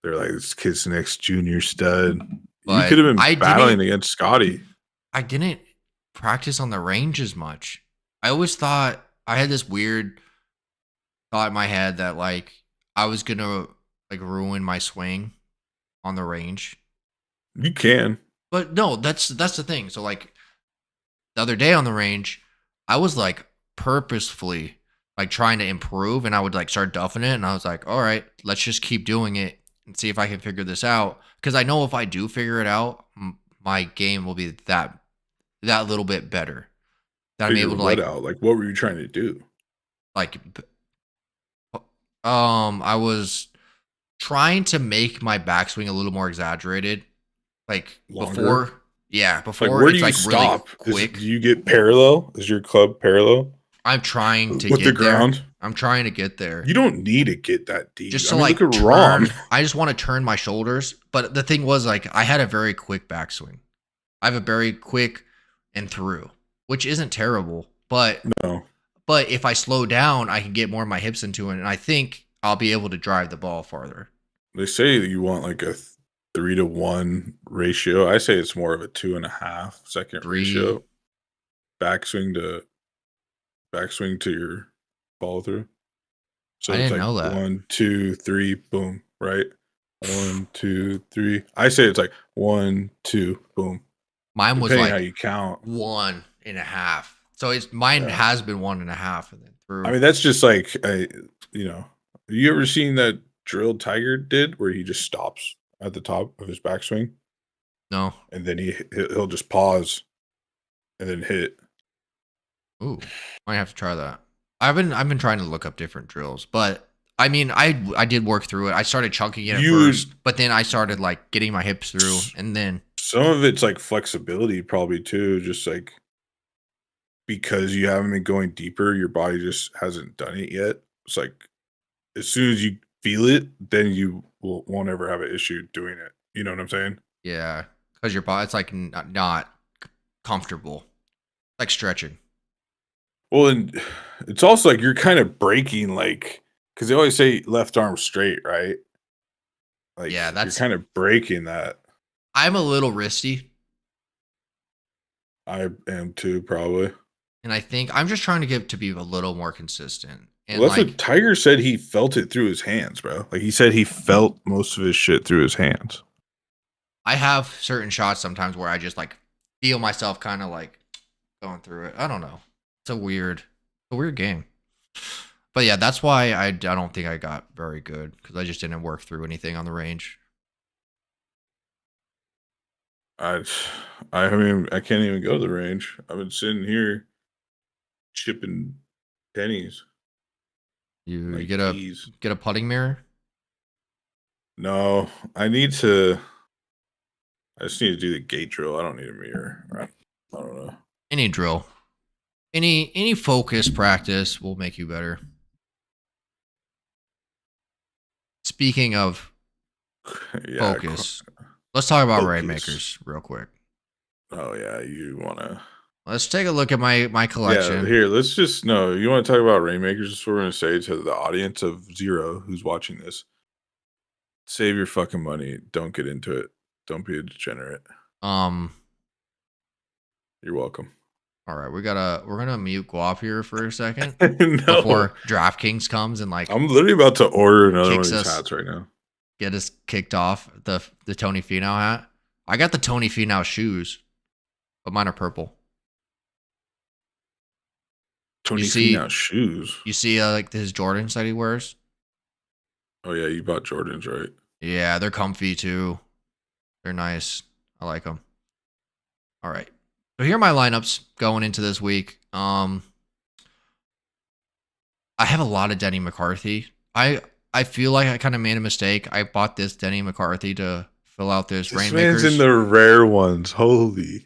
They're like, this kid's the next junior stud. But you could have I been battling against Scotty. I didn't practice on the range as much. I always thought I had this weird thought in my head that like I was gonna like ruin my swing on the range. You can. But no, that's the thing. So like the other day on the range, I was like purposefully like trying to improve, and I would like start duffing it, and I was like, all right, let's just keep doing it and see if I can figure this out. Because I know if I do figure it out, my game will be that little bit better. That I'm Figure able to what like out? Like, what were you trying to do? like I was trying to make my backswing a little more exaggerated. Like Longer? before Like, where do it's you like stop? really quick. Do you get parallel? Is your club parallel I'm trying to with get the there. ground? I'm trying to get there. You don't need to get that deep. Just I to mean, like look at turn. Ron. I just want to turn my shoulders. But the thing was like I had a very quick backswing. I have a very quick and through, which isn't terrible. But No. if I slow down, I can get more of my hips into it, and I think I'll be able to drive the ball farther. They say that you want like a 3-to-1 ratio. I say it's more of a 2.5 second 3. ratio. Backswing to your follow through. So I it's didn't like know that. 1, 2, 3, boom, right? 1, 2, 3. I say it's like 1, 2, boom. Mine was Depending like how you count. 1.5. So mine Yeah. has been 1.5 and then through. I mean, that's just like you ever seen that drill Tiger did where he just stops at the top of his backswing no. and then he'll just pause and then hit. Ooh, might have to try that. I've been trying to look up different drills, but I mean, I did work through it. I started chunking it at first, but then I started like getting my hips through, and then Some of it's like flexibility, probably too. Just like because you haven't been going deeper, your body just hasn't done it yet. It's like as soon as you feel it, then you won't ever have an issue doing it. You know what I'm saying? Yeah, because your body's like not comfortable, like stretching. Well, and it's also like you're kind of breaking, like, because they always say left arm straight, right? Like, Yeah, you're that's. kind of breaking that. I'm a little wristy, I am too, probably. and I think I'm just trying to get to be a little more consistent. And Well, that's like what Tiger said. He felt it through his hands, bro. Like he said, he felt most of his shit through his hands. I have certain shots sometimes where I just like feel myself kind of like going through it. I don't know. It's a weird game. But yeah, that's why I don't think I got very good because I just didn't work through anything on the range. I, I mean, I can't even go to the range. I've been sitting here chipping pennies, You like get keys. a putting mirror. No, I need to. I just need to do the gate drill. I don't need a mirror. I don't know. Any drill, any focus practice will make you better. Speaking of Yeah. focus, let's talk about Focus. Rainmakers real quick. Oh yeah, you wanna? Let's take a look at my collection. Yeah, here. Let's just no. You want to talk about Rainmakers? That's what we're gonna say to the audience of zero who's watching this. Save your fucking money. Don't get into it. Don't be a degenerate. Um, You're welcome. all right, we're gonna mute Guap here for a second No, before DraftKings comes and like I'm literally about to order another one of Kicks these us. hats right now. get us kicked off the Tony Finau hat. I got the Tony Finau shoes, but mine are purple. Tony see- Finau shoes. You see, like his Jordans that he wears. Oh yeah, you bought Jordans, right? Yeah, they're comfy too. They're nice. I like them. All right. So here are my lineups going into this week. I have a lot of Denny McCarthy. I feel like I kind of made a mistake. I bought this Denny McCarthy to fill out this This Rainmakers. man's in the rare ones. Holy.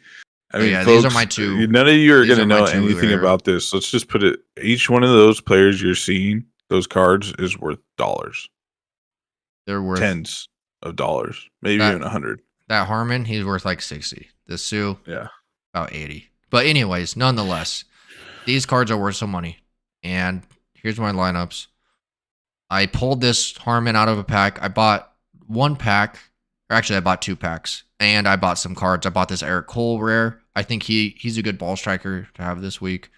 I Oh, mean, yeah, folks, these are my two- None of you are these going to are my know two anything rare. about this. Let's just put it. Each one of those players you're seeing, those cards, is worth dollars, They're worth tens of dollars, maybe That- even 100. that Harmon, he's worth like 60. The Sue, Yeah. about 80. But anyways, nonetheless, these cards are worth some money. And here's my lineups. I pulled this Harmon out of a pack. I bought one pack, or actually I bought two packs, and I bought some cards. I bought this Eric Cole rare. I think he's a good ball striker to have this week.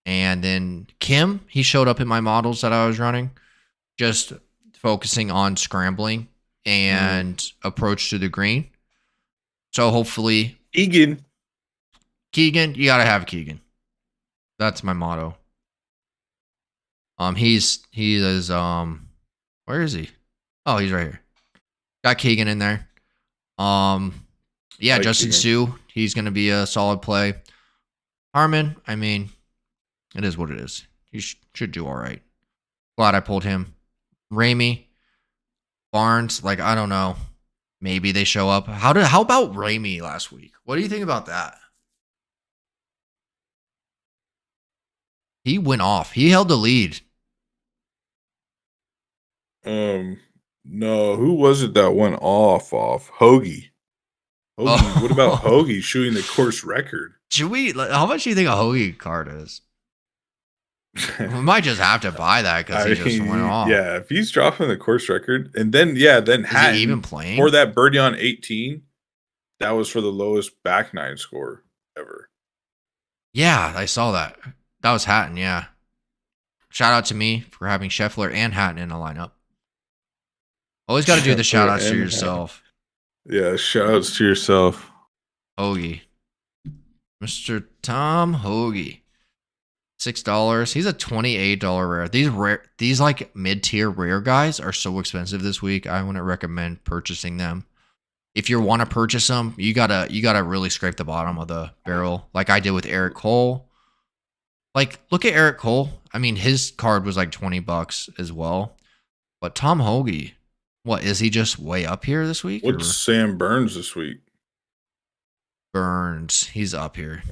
And then Kim, he showed up in my models that I was running, just focusing on scrambling and approach to the green. So hopefully Egan. Keegan, you gotta have Keegan. That's my motto. He is where is he? Oh, he's right here. Got Keegan in there. Yeah, Like Justin Keegan. Sue, he's gonna be a solid play. Harmon, I mean, it is what it is. He should do all right. Glad I pulled him. Ramey, Barnes, like I don't know. Maybe they show up. How about Ramey last week? What do you think about that? He went off. He held the lead. No, who was it that went off? Hoagie. Oh. What about Hoagie shooting the course record? Should we? How much do you think a Hoagie card is? We might just have to buy that because he just went off. Yeah, if he's dropping the course record, and then Is Hatton, he even playing? for that birdie on 18, that was for the lowest back nine score ever. Yeah, I saw that. That was Hatton. Yeah. Shout out to me for having Scheffler and Hatton in a lineup. Always got to do the Scheffler shout outs to and yourself. Yeah, shout outs to yourself. Hoagie. Mr. Tom Hoagie. $6. He's a $28 rare. These like mid-tier rare guys are so expensive this week. I wouldn't recommend purchasing them. If you want to purchase them, you gotta really scrape the bottom of the barrel, like I did with Eric Cole. Like, look at Eric Cole. I mean, his card was like $20 as well. But Tom Hoagie, what is he just way up here this week? What's Sam Burns this week? Burns? He's up here.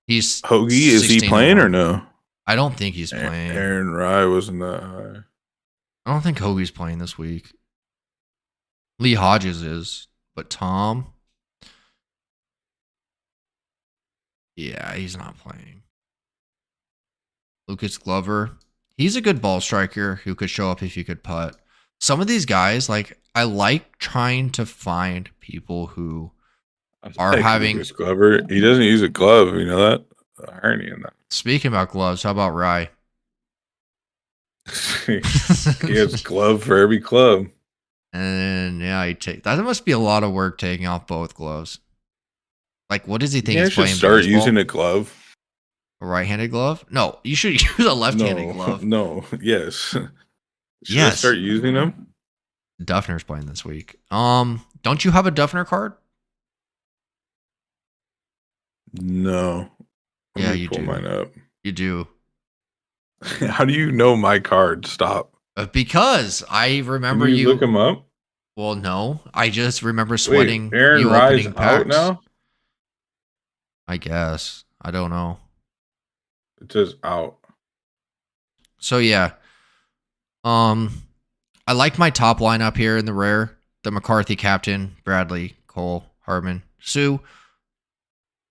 He's Hoagie, is he 16 playing or one. no? I don't think he's playing. Aaron Rye wasn't that high. I don't think Hoagie's playing this week. Lee Hodges is, but Tom, yeah, he's not playing. Lucas Glover, he's a good ball striker who could show up if you could putt. Some of these guys, like, I like trying to find people who are having. Lucas Glover. He doesn't use a glove. You know that? The irony in that. Speaking about gloves, how about Rye? He has a glove for every club. And yeah, that must be a lot of work taking off both gloves. Like, what does he think Yeah, he's should playing? start baseball? using a glove. A right-handed glove? No, you should use a left-handed glove. No, yes. Should I Yes. start using them? Duffner's playing this week. Don't you have a Duffner card? No. Yeah, Let me you pull do. mine up. You do. How do you know my card? Stop. Because I remember Can you you. look them up? Well, no, I just remember sweating. Wait, Aaron you Rye's opening packs. out now? I guess. I don't know. It says out. So yeah. I like my top lineup here in the rare. The McCarthy captain, Bradley, Cole, Harmon, Sue.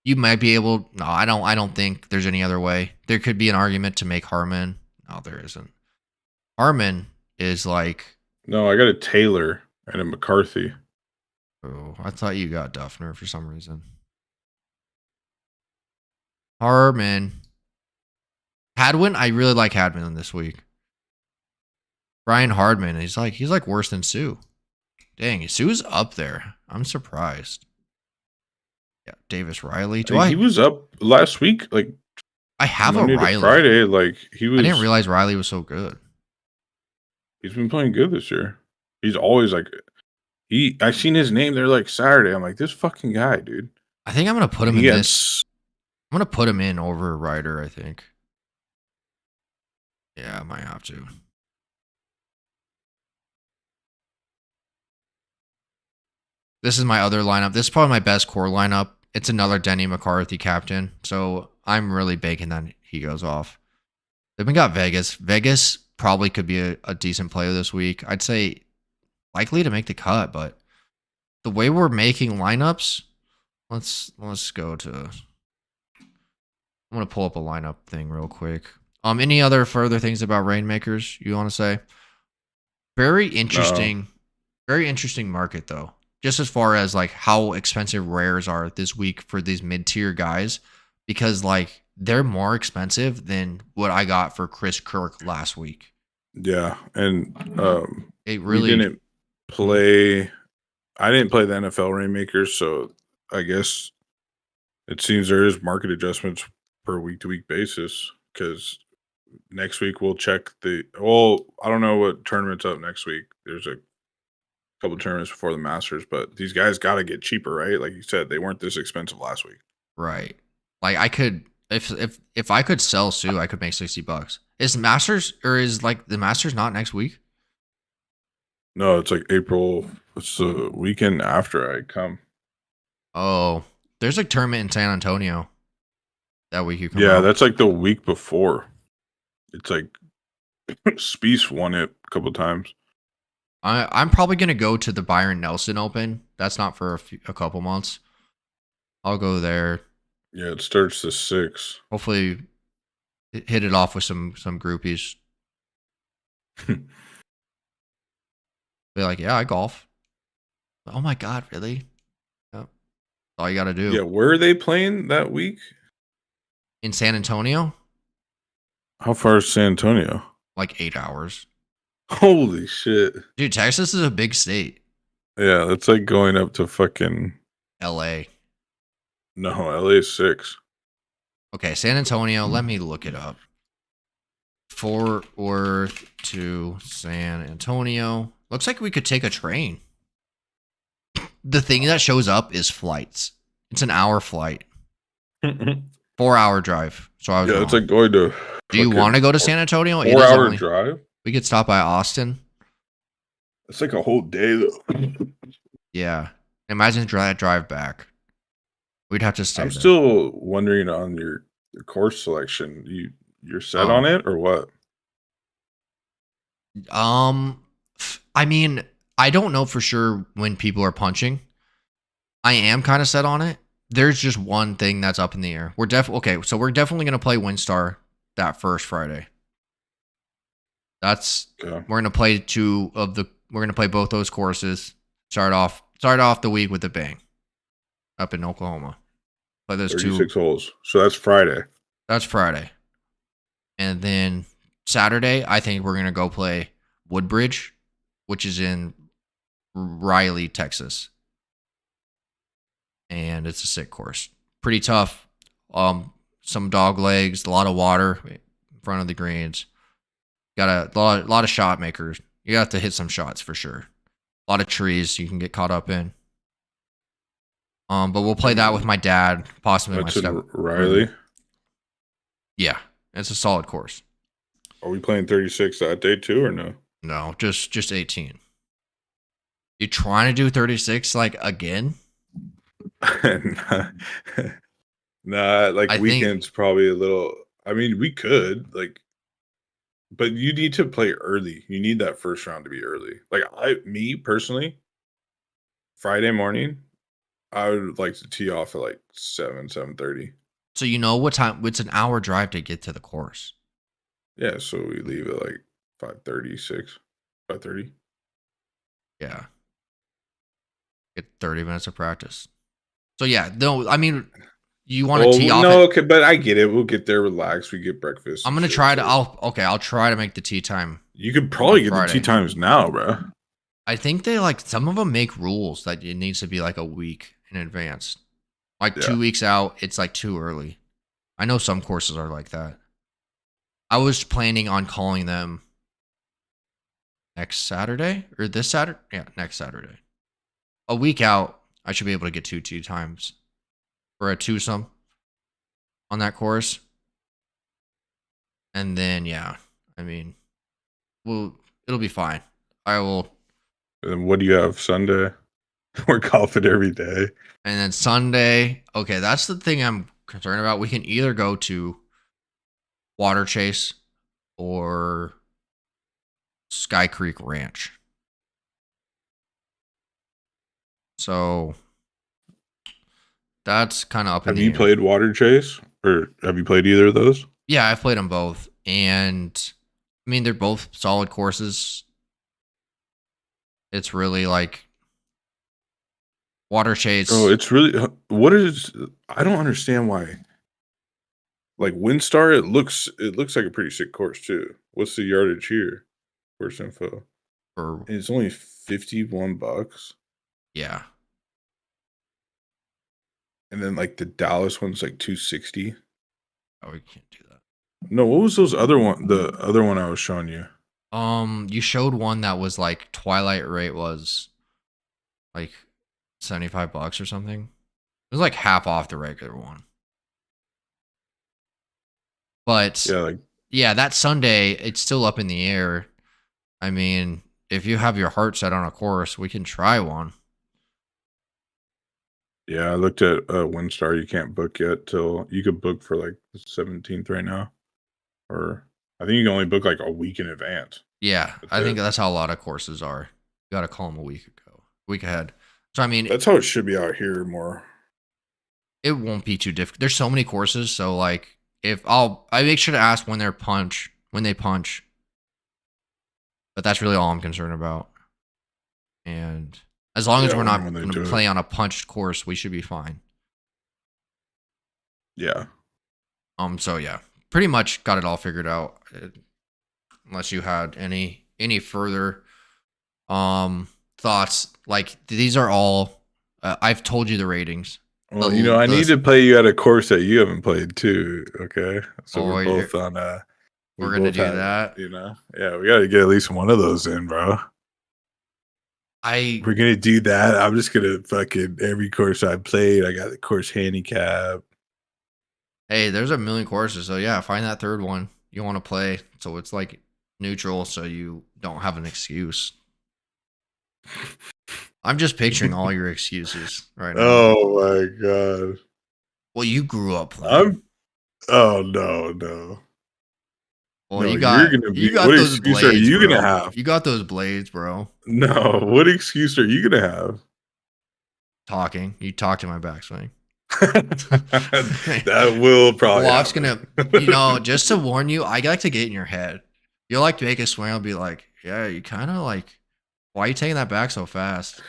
You might be able. No, I don't think there's any other way. There could be an argument to make Harmon. No, there isn't. Harmon is like. No, I got a Taylor and a McCarthy. Oh, I thought you got Duffner for some reason. Harmon. Hadwin, I really like Hadwin this week. Brian Hardman, he's like worse than Sue. Dang, Sue's up there. I'm surprised. Yeah, Davis Riley. He was up last week, like I have Monday a to Riley. Friday, like he was. I didn't realize Riley was so good. He's been playing good this year. He's always like I seen his name there like Saturday. I'm like, this fucking guy, dude. I think I'm gonna put him He in had this. I'm gonna put him in over Ryder, I think. Yeah, I might have to. This is my other lineup. This is probably my best core lineup. It's another Denny McCarthy captain. So I'm really baking that he goes off. Then we got Vegas. Vegas probably could be a decent player this week. I'd say likely to make the cut, but the way we're making lineups, let's go to. I'm gonna pull up a lineup thing real quick. Any other further things about Rainmakers you want to say? Very interesting market though. Just as far as like how expensive rares are this week for these mid-tier guys, because like they're more expensive than what I got for Chris Kirk last week. Yeah, and It really didn't play. I didn't play the NFL Rainmakers, so I guess it seems there is market adjustments per week-to-week basis. Because next week we'll check the. Well, I don't know what tournament's up next week. There's a couple tournaments before the Masters, but these guys got to get cheaper, right? Like you said, they weren't this expensive last week. right. Like I could if I could sell Sue, I could make $60. Is Masters or is like the Masters not next week? No, it's like April. It's the weekend after I come. Oh, there's a tournament in San Antonio that week. You come Yeah, out. that's like the week before. It's like Spieth won it a couple times. I'm probably gonna go to the Byron Nelson Open. That's not for a couple months. I'll go there. Yeah, it starts the 6th. Hopefully, hit it off with some groupies. Be like, yeah, I golf. Oh my god, really? Yep. That's all you gotta do. Yeah, where are they playing that week? In San Antonio, How far is San Antonio? like 8 hours. Holy shit. Dude, Texas is a big state. Yeah, that's like going up to fucking. LA. No, LA is 6. Okay, San Antonio. Let me look it up. Fort Worth to San Antonio. Looks like we could take a train. The thing that shows up is flights. It's an hour flight. 4-hour drive. So I was Yeah, wrong. it's like going to. Do you want to go to San Antonio? 4-hour drive? We could stop by Austin. It's like a whole day though. Yeah. Imagine that drive back. We'd have to stay I'm there. still wondering on your course selection. You're set on it or what? I mean, I don't know for sure when people are punching. I am kind of set on it. There's just one thing that's up in the air. We're definitely going to play Windstar that first Friday. Okay. We're going to play we're going to play both those courses. Start off the week with a bang up in Oklahoma. Play those 36 holes. So that's Friday. That's Friday. And then Saturday, I think we're going to go play Woodbridge, which is in Riley, Texas. And it's a sick course. Pretty tough. Some dog legs, a lot of water in front of the greens. Got a lot of shot makers. You have to hit some shots for sure. A lot of trees you can get caught up in. But we'll play that with my dad, possibly That's my in step. Riley. Yeah, it's a solid course. Are we playing 36 that day too, or no? No, just 18. You trying to do 36 like again? Nah, like I think- weekends probably a little. I mean, we could like, but you need to play early. You need that first round to be early. Like me personally, Friday morning, I would like to tee off at like 7:30. So you know what time? It's an hour drive to get to the course. Yeah, so we leave at like 5:30, 5:30. Yeah, get 30 minutes of practice. So yeah, no, I mean, you want to tee off? No, okay, but I get it. We'll get there, relax. We get breakfast. I'm gonna try to. I'll try to make the tee time. You could probably get Friday. the tee times now, bro. I think they some of them make rules that it needs to be like a week in advance. Like 2 weeks out, it's like too early. I know some courses are like that. I was planning on calling them next Saturday or this Saturday. Yeah, next Saturday. A week out, I should be able to get 2 tee times for a twosome on that course. And then, yeah, I mean, it'll be fine. I will. And what do you have Sunday? We're golfing every day. And then Sunday, okay, that's the thing I'm concerned about. We can either go to Water Chase or Sky Creek Ranch. So that's kind of up in Have the you air. played Water Chase, or have you played either of those? Yeah, I've played them both, and I mean they're both solid courses. It's really like Water Chase. Oh, it's really what is? I don't understand why. Like Windstar, it looks like a pretty sick course too. What's the yardage here? Course info. for And it's only $51, yeah. and then like the Dallas one's like 260. Oh, we can't do that. No, what was those other one? The other one I was showing you. You showed one that was like Twilight rate was like $75 or something. It was like half off the regular one. But Yeah, yeah, that Sunday, it's still up in the air. I mean, if you have your heart set on a course, we can try one. I looked at Windstar. You can't book yet till you could book for like the 17th right now, or I think you can only book like a week in advance. Yeah, That's I think it. that's how a lot of courses are. You got to call them a week ahead. So I mean, That's how it should be out here more. it won't be too difficult. There's so many courses, so like I make sure to ask when they punch. But that's really all I'm concerned about. And as long as Yeah, we're not when they going do to it. play on a punched course, we should be fine. Yeah. So yeah, pretty much got it all figured out. Unless you had any further thoughts, like these are all I've told you the ratings. Well, The- I the- need to play you at a course that you haven't played too. Okay, so Oh, we're you're- both on. we're gonna both do that. Yeah, we got to get at least one of those in, bro. We're gonna do that. I'm just gonna fucking every course I played. I got the course handicap. Hey, there's a million courses, so yeah, find that third one you want to play, so it's like neutral, so you don't have an excuse. I'm just picturing all your excuses right now. Oh my god. Well, you grew up playing. Oh no. Well, No, you you're got gonna be. you got What those excuse are blades, you bro. gonna have? You got those blades, bro. No, what excuse are you gonna have? Talking. You talk to my backswing. That will probably Loft's happen. gonna, just to warn you, I like to get in your head. You'll like to make a swing. I'll be like, yeah, you kind of like, why are you taking that back so fast?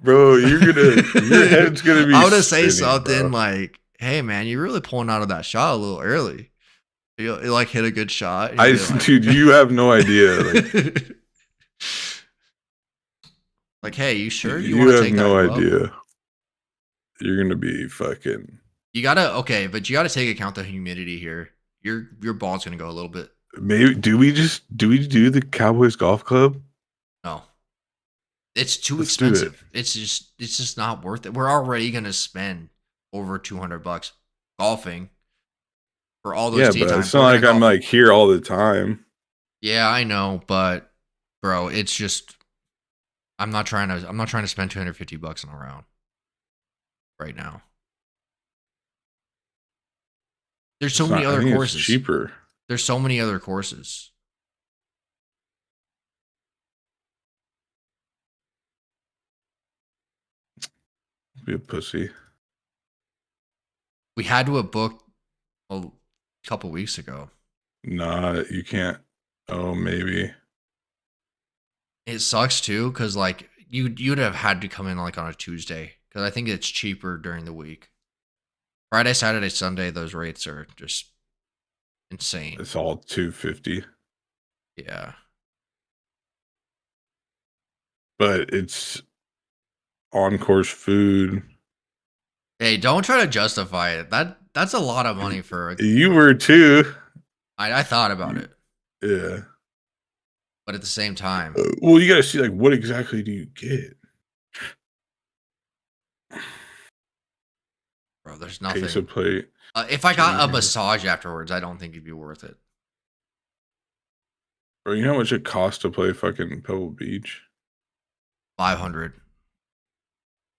Bro, your head's gonna be I would say spinning, something bro. like, hey, man, you're really pulling out of that shot a little early. You like hit a good shot. And you'll be like, Dude, you have no idea. Like, like, hey, you sure you you want to have take that no club? idea. You're gonna be fucking. You gotta but you gotta take account the humidity here. Your ball's gonna go a little bit. Maybe do we do the Cowboys golf club? No, it's too Let's do it. expensive. It's just not worth it. We're already gonna spend over $200 golfing for all those Yeah, tee but times. it's not We're like gonna I'm golf. like here all the time. Yeah, I know, but bro, it's just I'm not trying to spend $250 on a round right now. There's so It's many not. I other think it's courses. cheaper. There's so many other courses. Be a pussy. We had to have booked a couple weeks ago. Nah, you can't. Oh, maybe. It sucks too, because like you'd have had to come in like on a Tuesday, because I think it's cheaper during the week. Friday, Saturday, Sunday, those rates are just insane. It's all 250, Yeah. but it's on course food. Hey, don't try to justify it. That's a lot of money for. You were too. I thought about it, Yeah. but at the same time, Well, you got to see like what exactly do you get? bro, there's Case nothing. of plate. If I got a Junior. massage afterwards, I don't think it'd be worth it. Bro, you know how much it costs to play fucking Pebble Beach? 500.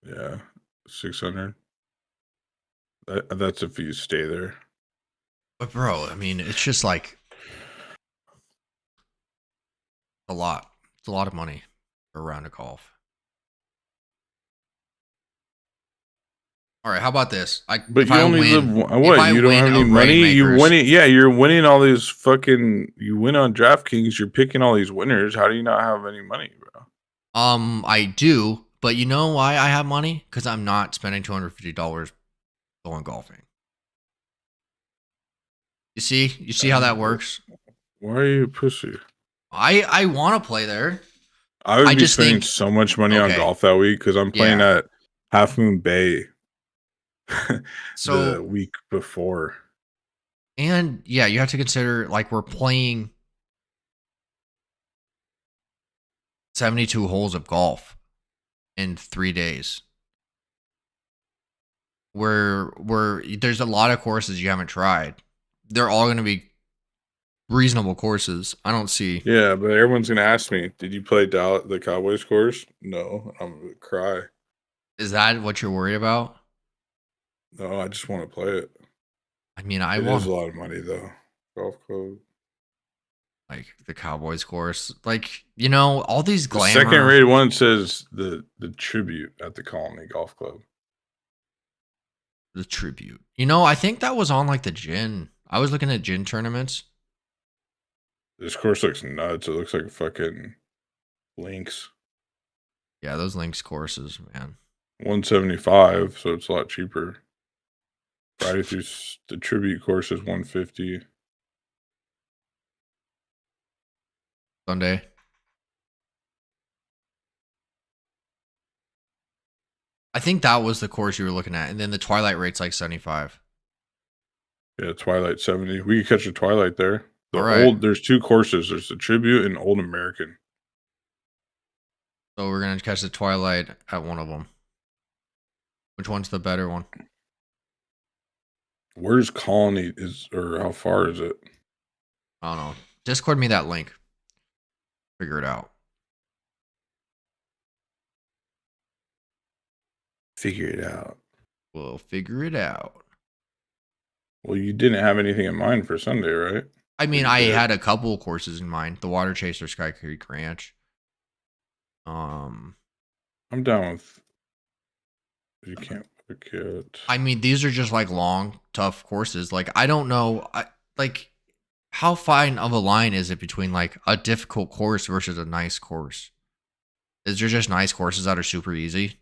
Yeah, 600. That's if you stay there. But bro, I mean, it's just like a lot. It's a lot of money for a round of golf. All right, how about this? But you only live. What? You don't have any money. You win it. Yeah, you're winning all these fucking. You win on DraftKings. You're picking all these winners. How do you not have any money, bro? I do, but you know why I have money? Because I'm not spending $250 going golfing. You see how that works? Why are you a pussy? I want to play there. I would I be just spending think- so much money on okay. golf that week because I'm playing Yeah. at Half Moon Bay So the week before. and yeah, you have to consider like we're playing 72 holes of golf in 3 days. Where there's a lot of courses you haven't tried. They're all going to be reasonable courses. I don't see. Yeah, but everyone's gonna ask me, "Did you play the Cowboys course?" No, I'm gonna cry. Is that what you're worried about? No, I just want to play it. I mean, I It want is a lot of money though. Golf club. like the Cowboys course. Like, all these The glamour. second rated one says the tribute at the Colony Golf Club. The tribute. I think that was on like the gin. I was looking at gin tournaments. This course looks nuts. It looks like fucking links. Yeah, those links courses, man. 175, so it's a lot cheaper. Friday through the tribute course is 150. Sunday. I think that was the course you were looking at, and then the Twilight rate's like 75. Yeah, Twilight 70. We could catch a Twilight there. All right. There's two courses. There's the tribute and Old American. So we're gonna catch the Twilight at one of them. Which one's the better one? Where's Colony or how far is it? I don't know. Discord me that link. Figure it out. Figure it out. We'll figure it out. Well, you didn't have anything in mind for Sunday, right? I mean, you I did? had a couple courses in mind. The Water Chaser, Sky Creek Ranch. I'm down with. You can't pick it. I mean, these are just like long, tough courses. Like, I don't know, like, how fine of a line is it between like a difficult course versus a nice course? Is there just nice courses that are super easy?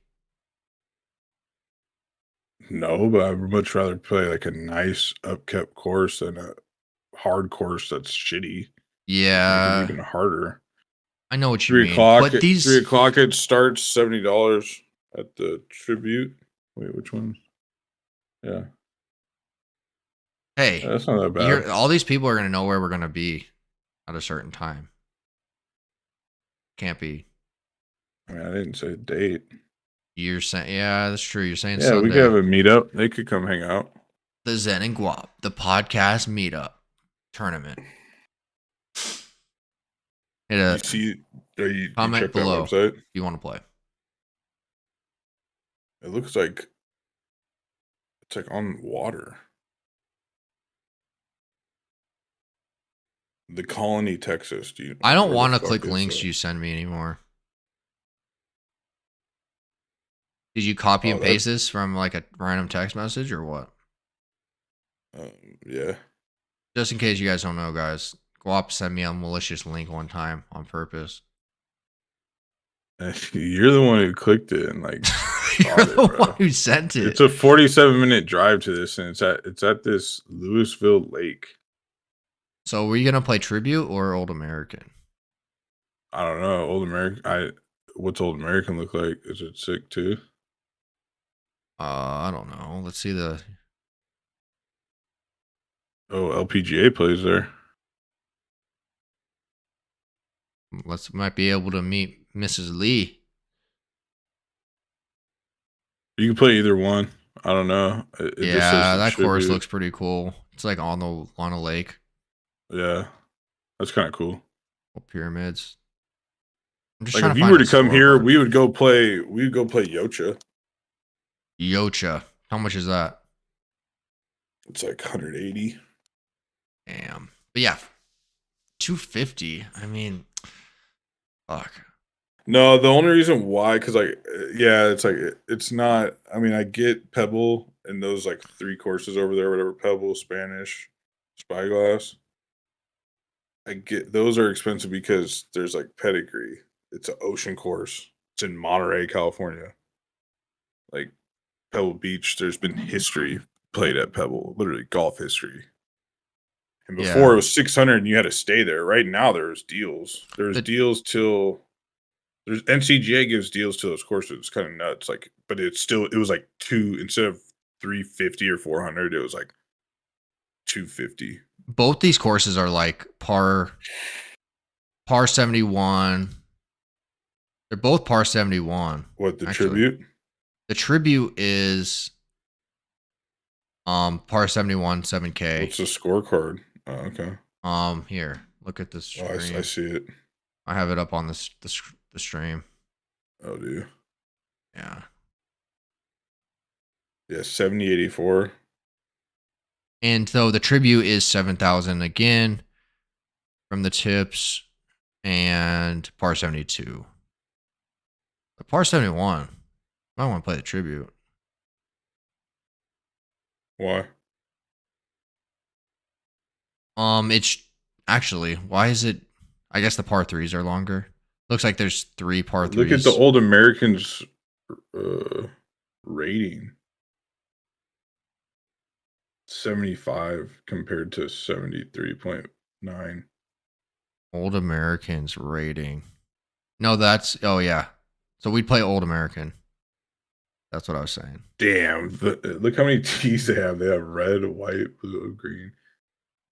No, but I'd much rather play like a nice upkept course than a hard course that's shitty. Make it Yeah, even harder. I know what you 3 mean, o'clock. but 3 these, o'clock. It starts $70 at the Tribute. Wait, which one? Yeah, hey, that's not that bad. you're all these people are gonna know where we're gonna be at a certain time. Can't be. I mean, I didn't say a date. You're saying, yeah, that's true. You're saying Yeah, we Sunday. could have a meetup. They could come hang out. The Zen and Guap, the podcast meetup tournament. Hit You a see, you comment check that below website? if you want to play. It looks like it's like on water. The Colony, Texas. Do you? I don't where the want to fuck click is links that? you send me anymore. Did you copy Oh, and paste this from like a random text message or what? Yeah. Just in case you guys don't know, guys, Guap sent me a malicious link one time on purpose. You're the one who clicked it and like You're bought it, the bro. one who sent it. It's a 47-minute drive to this, and it's at this Louisville Lake. So were you gonna play Tribute or Old American? I don't know. Old American. What's Old American look like? Is it sick too? I don't know. Let's see the. Oh, LPGA plays there. Let's might be able to meet Mrs. Lee. You can play either one. I don't know. It just says Yeah, the that course Tribute. looks pretty cool. It's like on a lake. Yeah, that's kind of cool. Pyramids. I'm just Like trying if to you find were the to come here, scoreboard. we would go play. We'd go play Yocha. Yocha. How much is that? It's like 180. Damn. But yeah, 250. I mean, fuck. No, the only reason why, because like, yeah, it's like it's not. I mean, I get Pebble and those like 3 courses over there, whatever. Pebble, Spanish, Spyglass. I get those are expensive because there's like pedigree. It's an ocean course. It's in Monterey, California. Like Pebble Beach, there's been history played at Pebble, literally golf history. And before Yeah. it was 600 and you had to stay there. Right now there's deals. There's The- deals till there's NCGA gives deals to those courses. It's kind of nuts. Like, but it was like 2 instead of 350 or 400, it was like 250. Both these courses are like par 71. They're both par 71. What the Actually. Tribute? The Tribute is par 71 7K. What's the scorecard? Oh, okay. Here, look at this Oh, screen. I see it. I have it up on the stream. Oh, do you? Yeah. Yeah, 7084. And so the Tribute is 7,000 again from the tips and par 72. The par 71. I want to play the Tribute. Why? It's actually, why is it? I guess the par 3s are longer. Looks like there's 3 par 3s. Look at the Old Americans rating. 75 compared to 73.9. Old Americans rating. No, oh yeah. So we'd play Old American. That's what I was saying. Damn. Look how many tees they have. They have red, white, blue, green.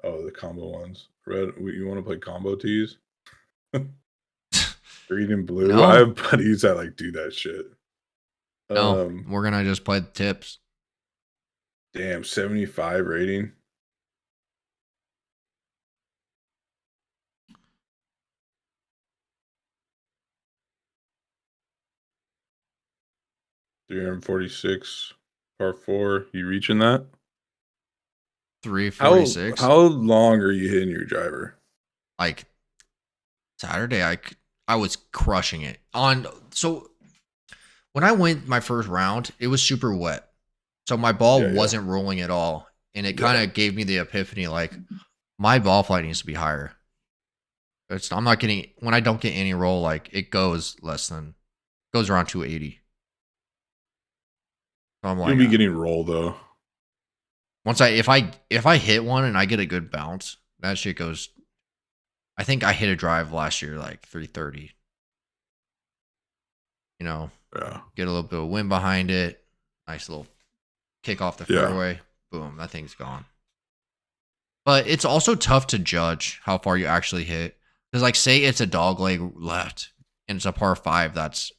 Oh, the combo ones. Red. You want to play combo tees? Green and blue. No. I have buddies that like do that shit. No, we're gonna just play the tips. Damn, 75 rating. $346 par 4. You reaching that? 346. How long are you hitting your driver? Like Saturday, I was crushing it on. So when I went my first round, it was super wet, so my ball Yeah, yeah. wasn't rolling at all, and it Yeah. kind of gave me the epiphany like my ball flight needs to be higher. I'm not getting when I don't get any roll, like it goes around 280. So I'm like, You'll be getting roll though. once if I hit one and I get a good bounce, that shit goes. I think I hit a drive last year like 330. You know, Yeah. get a little bit of wind behind it, nice little kick off the Yeah. fairway, boom, that thing's gone. But it's also tough to judge how far you actually hit. Because, like, say it's a dog leg left and it's a par 5 that's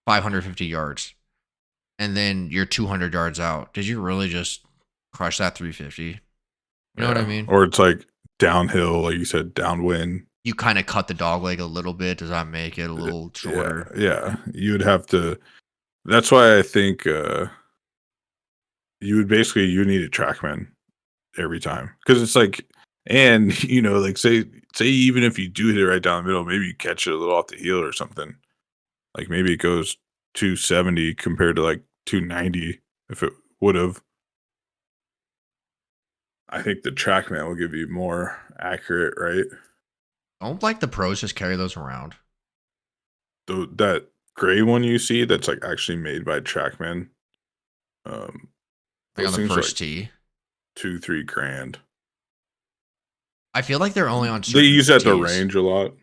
550 yards, and then you're 200 yards out. Did you really just crush that 350? You know what I Yeah. mean? Or it's like downhill, like you said, downwind. You kind of cut the dog leg a little bit. Does that make it a little shorter? Yeah. You would have to. That's why I think you need a TrackMan every time, because it's like, and like say even if you do hit it right down the middle, maybe you catch it a little off the heel or something. Like maybe it goes 270 compared to like 290 if it would have. I think the TrackMan will give you more accurate, right? Don't like the pros just carry those around. That gray one you see that's like actually made by TrackMan. Like Those on the things are first like tee. $2-3 grand. I feel like they're only on They certain use that at the tees. range a lot.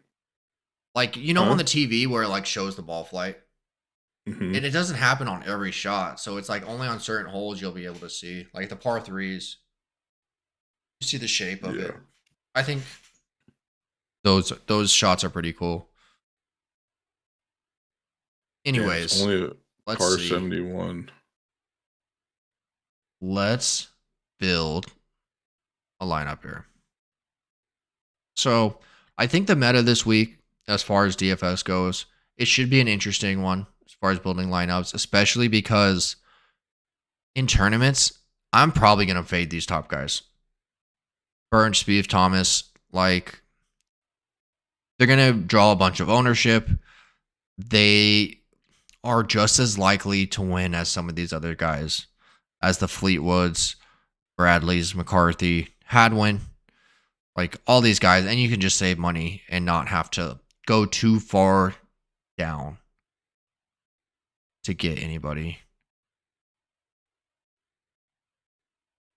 Like, Huh? on the TV where it like shows the ball flight. Mhm. And it doesn't happen on every shot. So it's like only on certain holes you'll be able to see. Like the par 3s, you see the shape of it. Yeah. I think those shots are pretty cool. Yeah, it's Anyways, only a let's par see. 71. Let's build a lineup here. So I think the meta this week, as far as DFS goes, it should be an interesting one as far as building lineups, especially because in tournaments, I'm probably going to fade these top guys. Burns, Spieth, Thomas, like they're going to draw a bunch of ownership. They are just as likely to win as some of these other guys, as the Fleetwoods, Bradleys, McCarthy, Hadwin, like all these guys. And you can just save money and not have to go too far down to get anybody.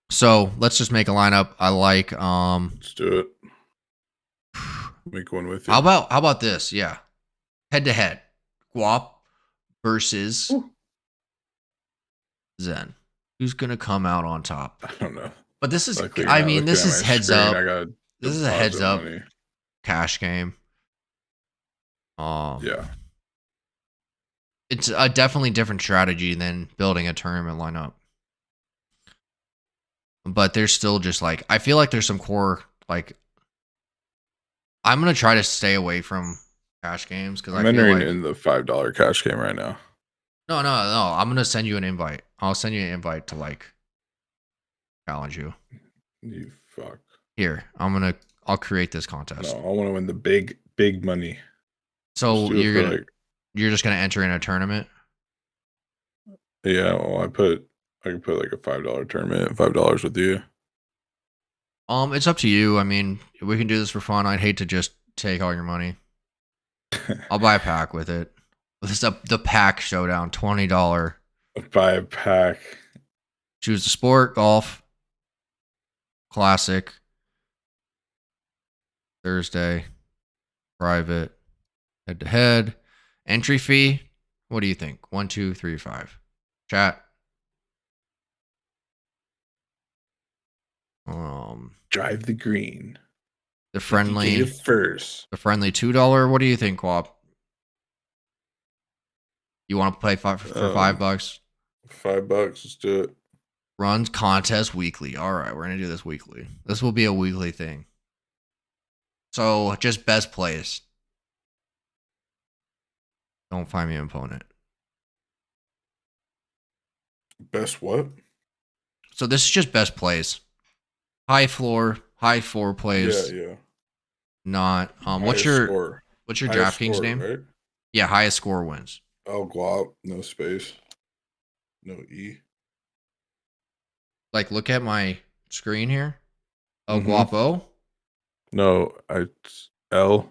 So let's just make a lineup. I like Let's do it. Make one with you. how about this? Yeah. Head to head. Guap versus Zen. Who's gonna come out on top? I don't know. But this is Luckily, I not mean, looking this at is my heads screen. up. I got This is a heads deposit up money. cash game. Yeah. It's a definitely different strategy than building a tournament lineup. But there's still just like I feel like there's some core like I'm gonna try to stay away from cash games because I'm I feel entering like in the $5 cash game right now. no. I'm gonna send you an invite. I'll send you an invite to like challenge you. You fuck. Here, I'll create this contest. No, I want to win the big money. So Let's do it for, like, you're just gonna enter in a tournament. yeah, well, I can put like a $5 tournament, $5 with you. It's up to you. I mean, we can do this for fun. I'd hate to just take all your money. I'll buy a pack with it. This is the pack showdown, $20. Buy a pack. Choose the sport, golf, classic, Thursday, private, head to head, entry fee. What do you think? 1, 2, 3, 5. Chat. Drive the green. The friendly first. $2. What do you think, Quap? You want to play for $5? $5. Let's do it. Runs contest weekly. All right, we're gonna do this weekly. This will be a weekly thing. So just best plays. Don't find me an opponent. Best what? So this is just best plays. high floor, high four plays. Yeah. Not Highest score. what's your Highest DraftKings score, name? right? Yeah, highest score wins. Oh, Guap, no space, no E. Like look at my screen here. Oh, Mhm. Guapo. No, it's L.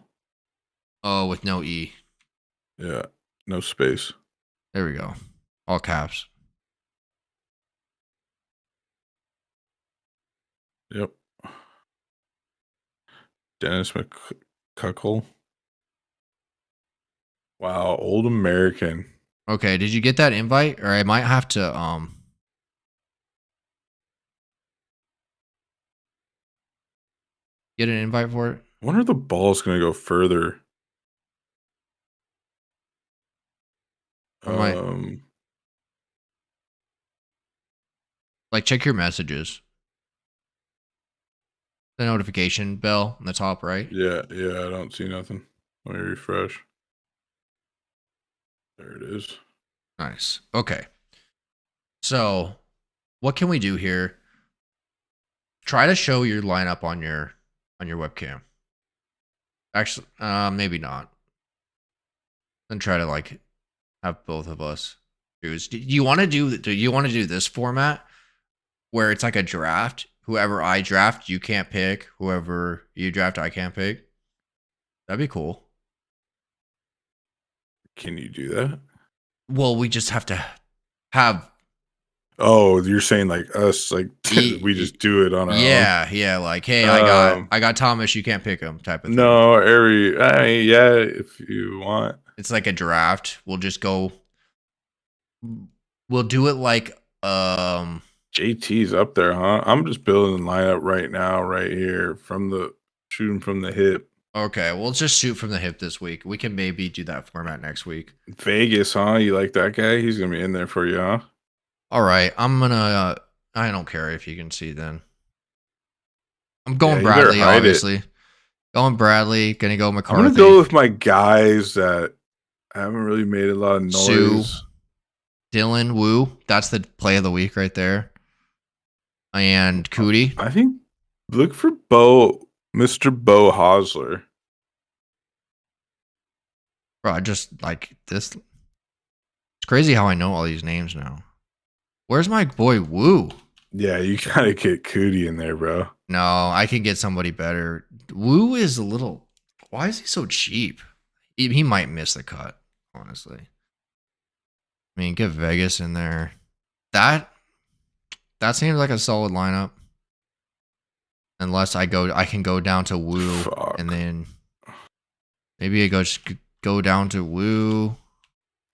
Oh, with no E. Yeah, no space. There we go. All caps. Yep. Dennis McCuckle. Wow, old American. Okay, did you get that invite? Or I might have to get an invite for it. I wonder if the ball's gonna go further. I might Um, like check your messages. The notification bell on the top right. yeah, I don't see nothing. Let me refresh. There it is. Nice. Okay. So what can we do here? Try to show your lineup on your webcam. Actually, maybe not. Then try to like have both of us choose. Do you want to do this format where it's like a draft? Whoever I draft, you can't pick. Whoever you draft, I can't pick. That'd be cool. Can you do that? Well, we just have to have Oh, you're saying like us, like we just do it on our own. yeah. Like, hey, I got Thomas. You can't pick him. Type of thing. No, yeah, if you want. It's like a draft. We'll just go. We'll do it like JT's up there, huh? I'm just building the lineup right now, right here, shooting from the hip. Okay, we'll just shoot from the hip this week. We can maybe do that format next week. Vegas, huh? You like that guy? He's gonna be in there for you, huh? All right, I'm gonna. I don't care if you can see. Then I'm going Yeah, you better Bradley, hide it. obviously. Going Bradley. Gonna go I'm McCarthy. gonna go with my guys that haven't really made a lot of noise. Sue. Dylan Wu. That's the play of the week right there. And Cootie. I think look for Mr. Bo Hosler. Bro, I just like this. It's crazy how I know all these names now. Where's my boy Wu? Yeah, you gotta get Cootie in there, bro. No, I can get somebody better. Wu is a little. Why is he so cheap? He might miss the cut, honestly. I mean, get Vegas in there. That seems like a solid lineup. Unless I can go down to Wu, Fuck. and then maybe just go down to Wu.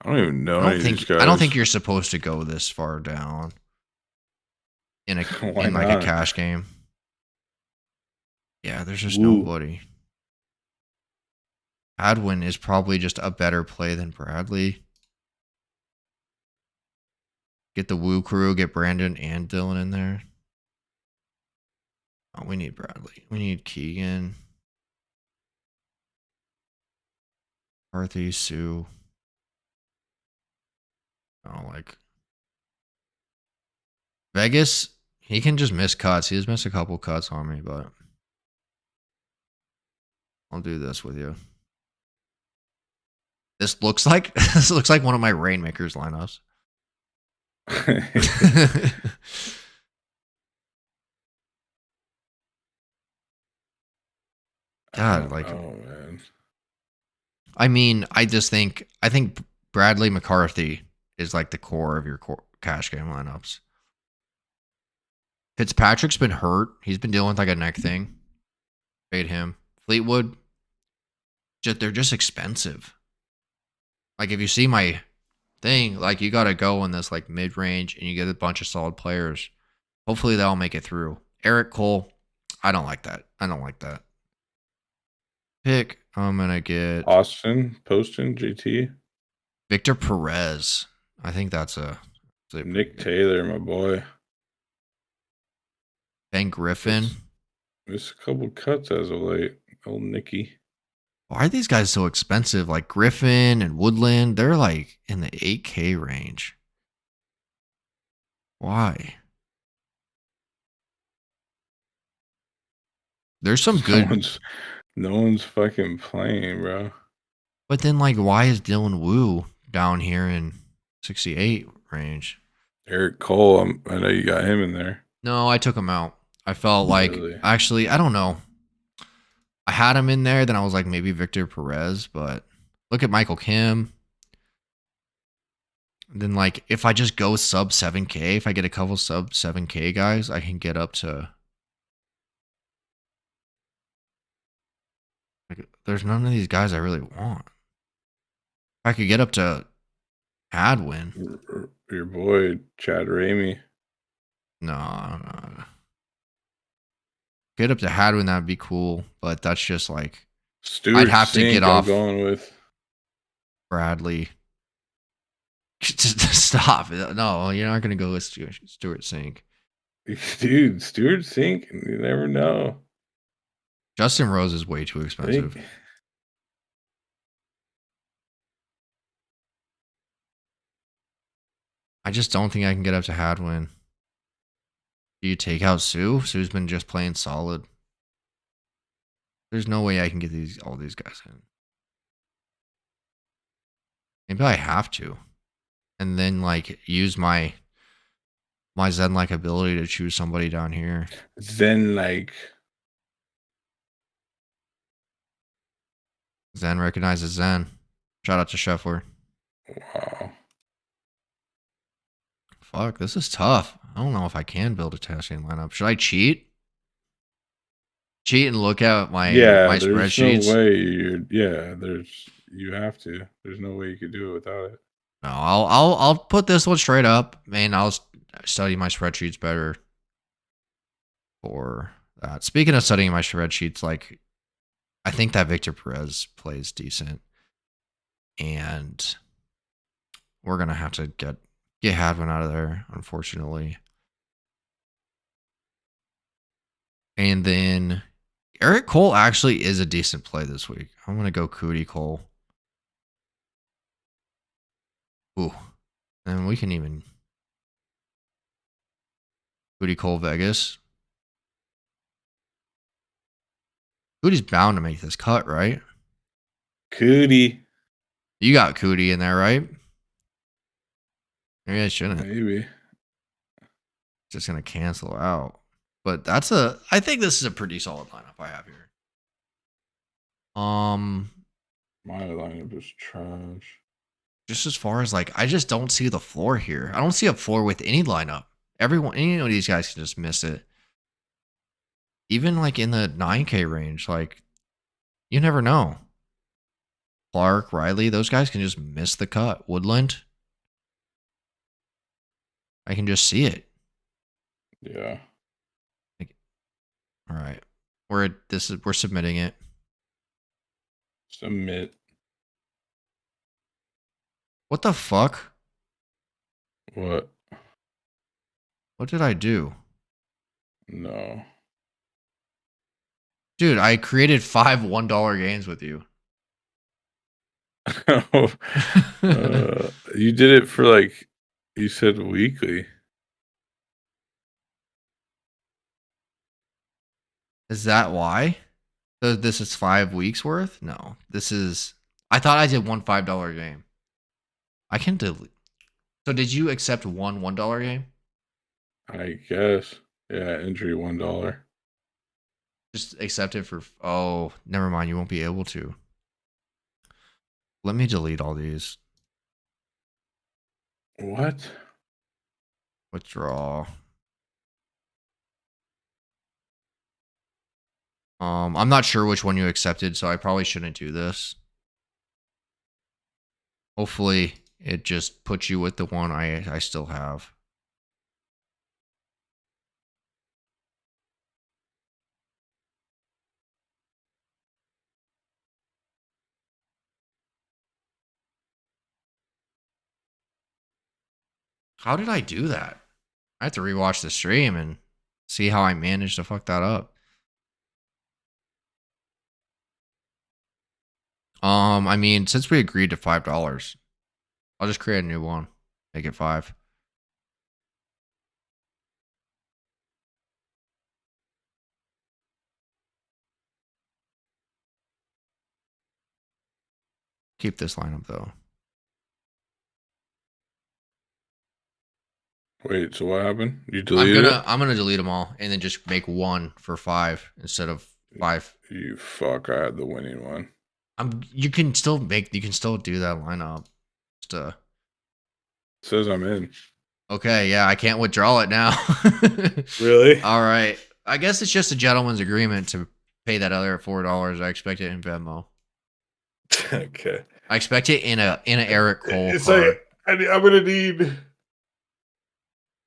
I don't even know. I don't think you're supposed to go this far down in Why a not? cash game. Yeah, there's just Wu. nobody. Hadwin is probably just a better play than Bradley. Get the Wu crew, get Brandon and Dylan in there. Oh, we need Bradley. We need Keegan. Carthy, Sue. Oh, like Vegas, he can just miss cuts. He's missed a couple cuts on me, but I'll do this with you. This looks like one of my Rainmakers lineups. God, like, oh man. I mean, I think Bradley McCarthy is like the core of your cash game lineups. Fitzpatrick's been hurt. He's been dealing with like a neck thing. Trade him. Fleetwood, they're just expensive. Like if you see my thing, like you got to go in this like mid range and you get a bunch of solid players. Hopefully they'll make it through. Eric Cole, I don't like that. Pick. I'm gonna get Austin, Poston, JT, Victor Perez. I think that's Nick Taylor, my boy. Ben Griffin. Missed a couple cuts as of late. Old Nicky. Why are these guys so expensive? Like Griffin and Woodland, they're like in the 8K range. Why? There's some No good, one's fucking playing, bro. but then like, why is Dylan Wu down here in 68 range? Eric Cole, I know you got him in there. No, I took him out. I felt like Really? actually, I don't know. I had him in there, then I was like maybe Victor Perez, but look at Michael Kim. Then like if I just go sub 7K, if I get a couple sub 7K guys, I can get up to like there's none of these guys I really want. I could get up to Hadwin. Your boy Chad Ramey. No. Get up to Hadwin, that'd be cool, but that's just like Stuart I'd have to Sink, get I'm off going with. Bradley. Stop. No, you're not gonna go with Stuart Sink. Dude, Stuart Sink, you never know. Justin Rose is way too expensive. I just don't think I can get up to Hadwin. Do you take out Sue? Sue's been just playing solid. There's no way I can get all these guys in. Maybe I have to. And then like use my Zen like ability to choose somebody down here. Zen like Zen recognizes Zen. Shout out to Scheffler. wow. Fuck, this is tough. I don't know if I can build a testing lineup. Should I cheat? Cheat and look at my there's spreadsheets? no way you have to. There's no way you could do it without it. No, I'll put this one straight up, and I'll study my spreadsheets better for that. Speaking of studying my spreadsheets, like I think that Victor Perez plays decent, and we're gonna have to get Hadwin out of there, unfortunately. And then Eric Cole actually is a decent play this week. I'm gonna go Cootie Cole. Ooh, and we can even Cootie Cole Vegas. Cootie's bound to make this cut, right? Cootie. You got Cootie in there, right? Maybe I shouldn't. Maybe. Just gonna cancel out. But I think this is a pretty solid lineup I have here. My lineup is trash. Just as far as like I just don't see the floor here. I don't see a floor with any lineup. Any of these guys can just miss it. Even like in the 9K range, like you never know. Clark, Riley, those guys can just miss the cut. Woodland, I can just see it. Yeah. All right, we're submitting it. Submit. What the fuck? What? What did I do? No. Dude, I created 5 $1 games with you. You did it for like you said weekly. Is that why? So this is 5 weeks worth? No. I thought I did one $5 game. I can delete. So did you accept one $1 game? I guess. Yeah, entry $1. Just accept it for oh, never mind, you won't be able to. Let me delete all these. What? Withdraw. I'm not sure which one you accepted, so I probably shouldn't do this. Hopefully, it just puts you with the one I still have. How did I do that? I have to rewatch the stream and see how I managed to fuck that up. I mean, since we agreed to $5, I'll just create a new one. Make it 5. Keep this lineup though. Wait, so what happened? You deleted it? I'm gonna delete them all and then just make one for 5 instead of 5. You fuck, I had the winning one. You can still do that lineup. Just, Says I'm in. okay, yeah, I can't withdraw it now. Really? All right. I guess it's just a gentleman's agreement to pay that other $4. I expect it in Venmo. Okay. I expect it in a Eric Cole It's card. like I'm gonna need.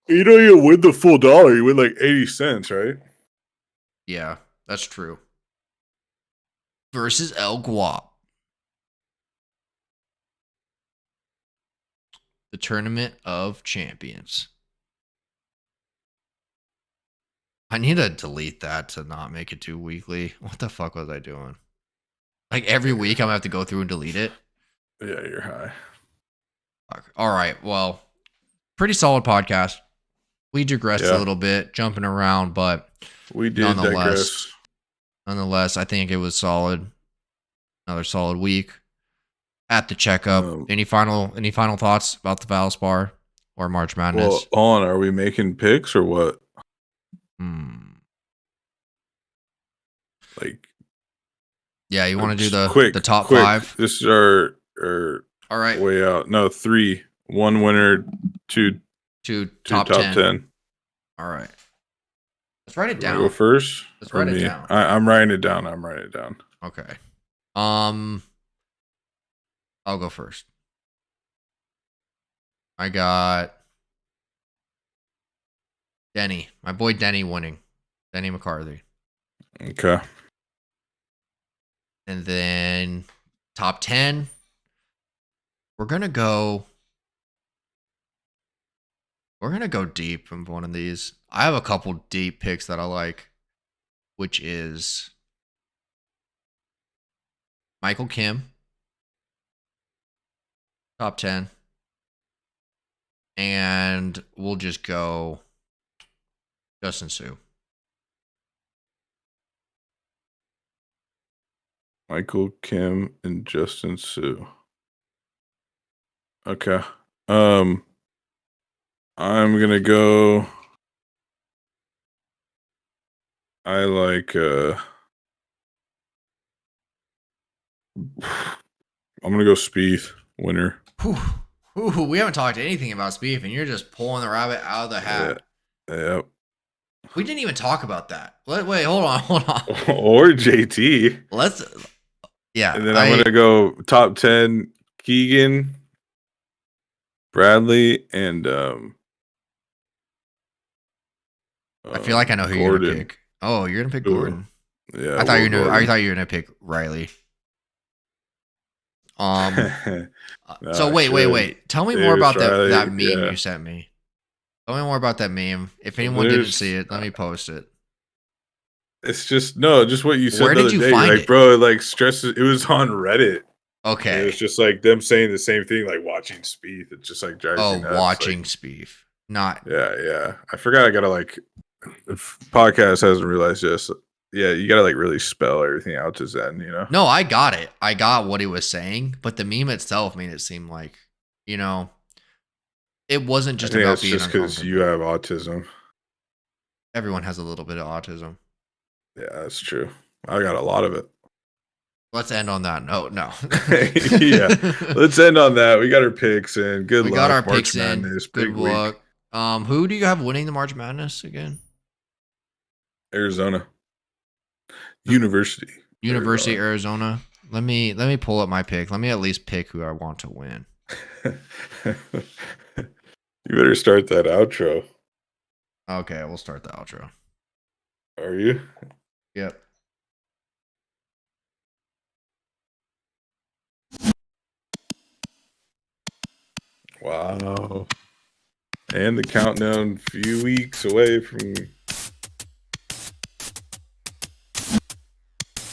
You know, you win the full dollar. You win like 80 cents, right? Yeah, that's true. Versus El Guap. The Tournament of Champions. I need to delete that to not make it too weekly. What the fuck was I doing? Like every week I'm gonna have to go through and delete it. Yeah, you're high. Fuck. All right. Well, pretty solid podcast. We digressed Yeah. a little bit, jumping around, but We did Nonetheless. digress. I think it was solid. Another solid week at the checkup. Any final thoughts about the Valspar or March Madness? Well, hold on. Are we making picks or what? Like, Yeah, you want to do just the top quick. 5? This is our All right, way out. No, 3. 1 winner, 2 to top top 10. 10. All right, let's write it You wanna Go down. first. Let's or write it me? down. I'm writing it down. I'm writing it down. Okay. I'll go first. I got Denny, my boy Denny winning. Denny McCarthy. Okay. And then top 10. We're going to go deep from one of these. I have a couple deep picks that I like, which is Michael Kim, top 10. And we'll just go Justin Sue. Michael Kim and Justin Sue. Okay. I'm gonna go. I like I'm gonna go Spieth winner. Whew. Ooh, we haven't talked anything about Spieth, and you're just pulling the rabbit out of the hat. Yep. We didn't even talk about that. Wait, hold on. Or JT. Let's. Yeah, And then I'm gonna go top 10 Keegan, Bradley, and I feel like I know who you're gonna pick. Oh, you're gonna pick Gordon. Yeah. I thought you knew. I thought you were gonna pick Riley. So wait. Tell me more about that meme you sent me. Tell me more about that meme. If anyone didn't see it, let me post it. It's just what you said. Where the did other you day. find like, it? bro, it like stresses. It was on Reddit. It Okay. was just like them saying the same thing, like watching Spieth. It just like drives Oh, me nuts. watching Like, Spieth. Not. yeah. I forgot. I gotta like. If podcast hasn't realized this. Yeah, you gotta like really spell everything out to Zen. You know. No, I got it. I got what he was saying, but the meme itself made it seem like, it wasn't just I think about that's being just because you have autism. Everyone has a little bit of autism. Yeah, that's true. I got a lot of it. Let's end on that note. No. Yeah. Let's end on that. We got our picks in. Good luck. We got our March picks in. Madness, Good big week. luck. Who do you have winning the March Madness again? Arizona. University Arizona. Let me pull up my pick. Let me at least pick who I want to win. You better start that outro. Okay, we'll start the outro. Are you? Yep. Wow. And the countdown few weeks away from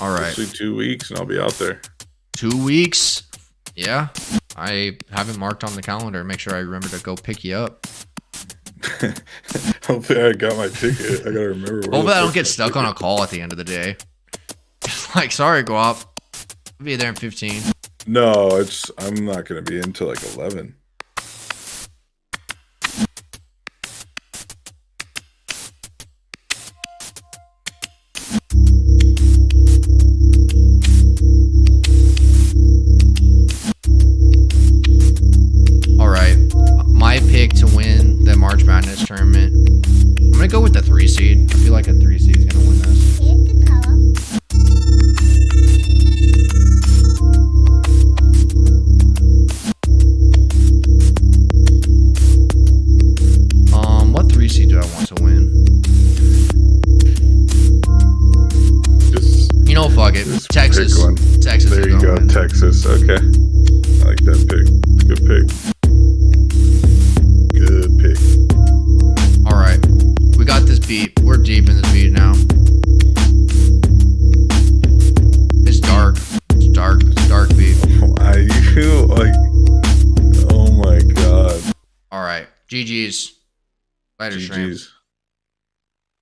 All right. actually 2 weeks and I'll be out there. 2 weeks. Yeah. I haven't marked on the calendar. Make sure I remember to go pick you up. Hopefully I got my ticket. I gotta remember. Hopefully I don't get stuck on a call at the end of the day. Like, sorry, Guap. I'll be there in 15. No, I'm not gonna be into like 11. All right, my pick to win the March Madness tournament. I'm gonna go with the 3 seed. I feel like a 3 seed is gonna win this. Here's the color. What 3 seed do I want to win? Just You know, fuck it. Just Texas. pick one. Texas. there is you gonna go, win. Texas. Okay, I like that pick. Good pick. Good pick. All right, we got this beat. We're deep in this beat now. It's dark. It's dark. It's dark beat. You like? Oh my god. All right, GG's. Later, stream. GG's.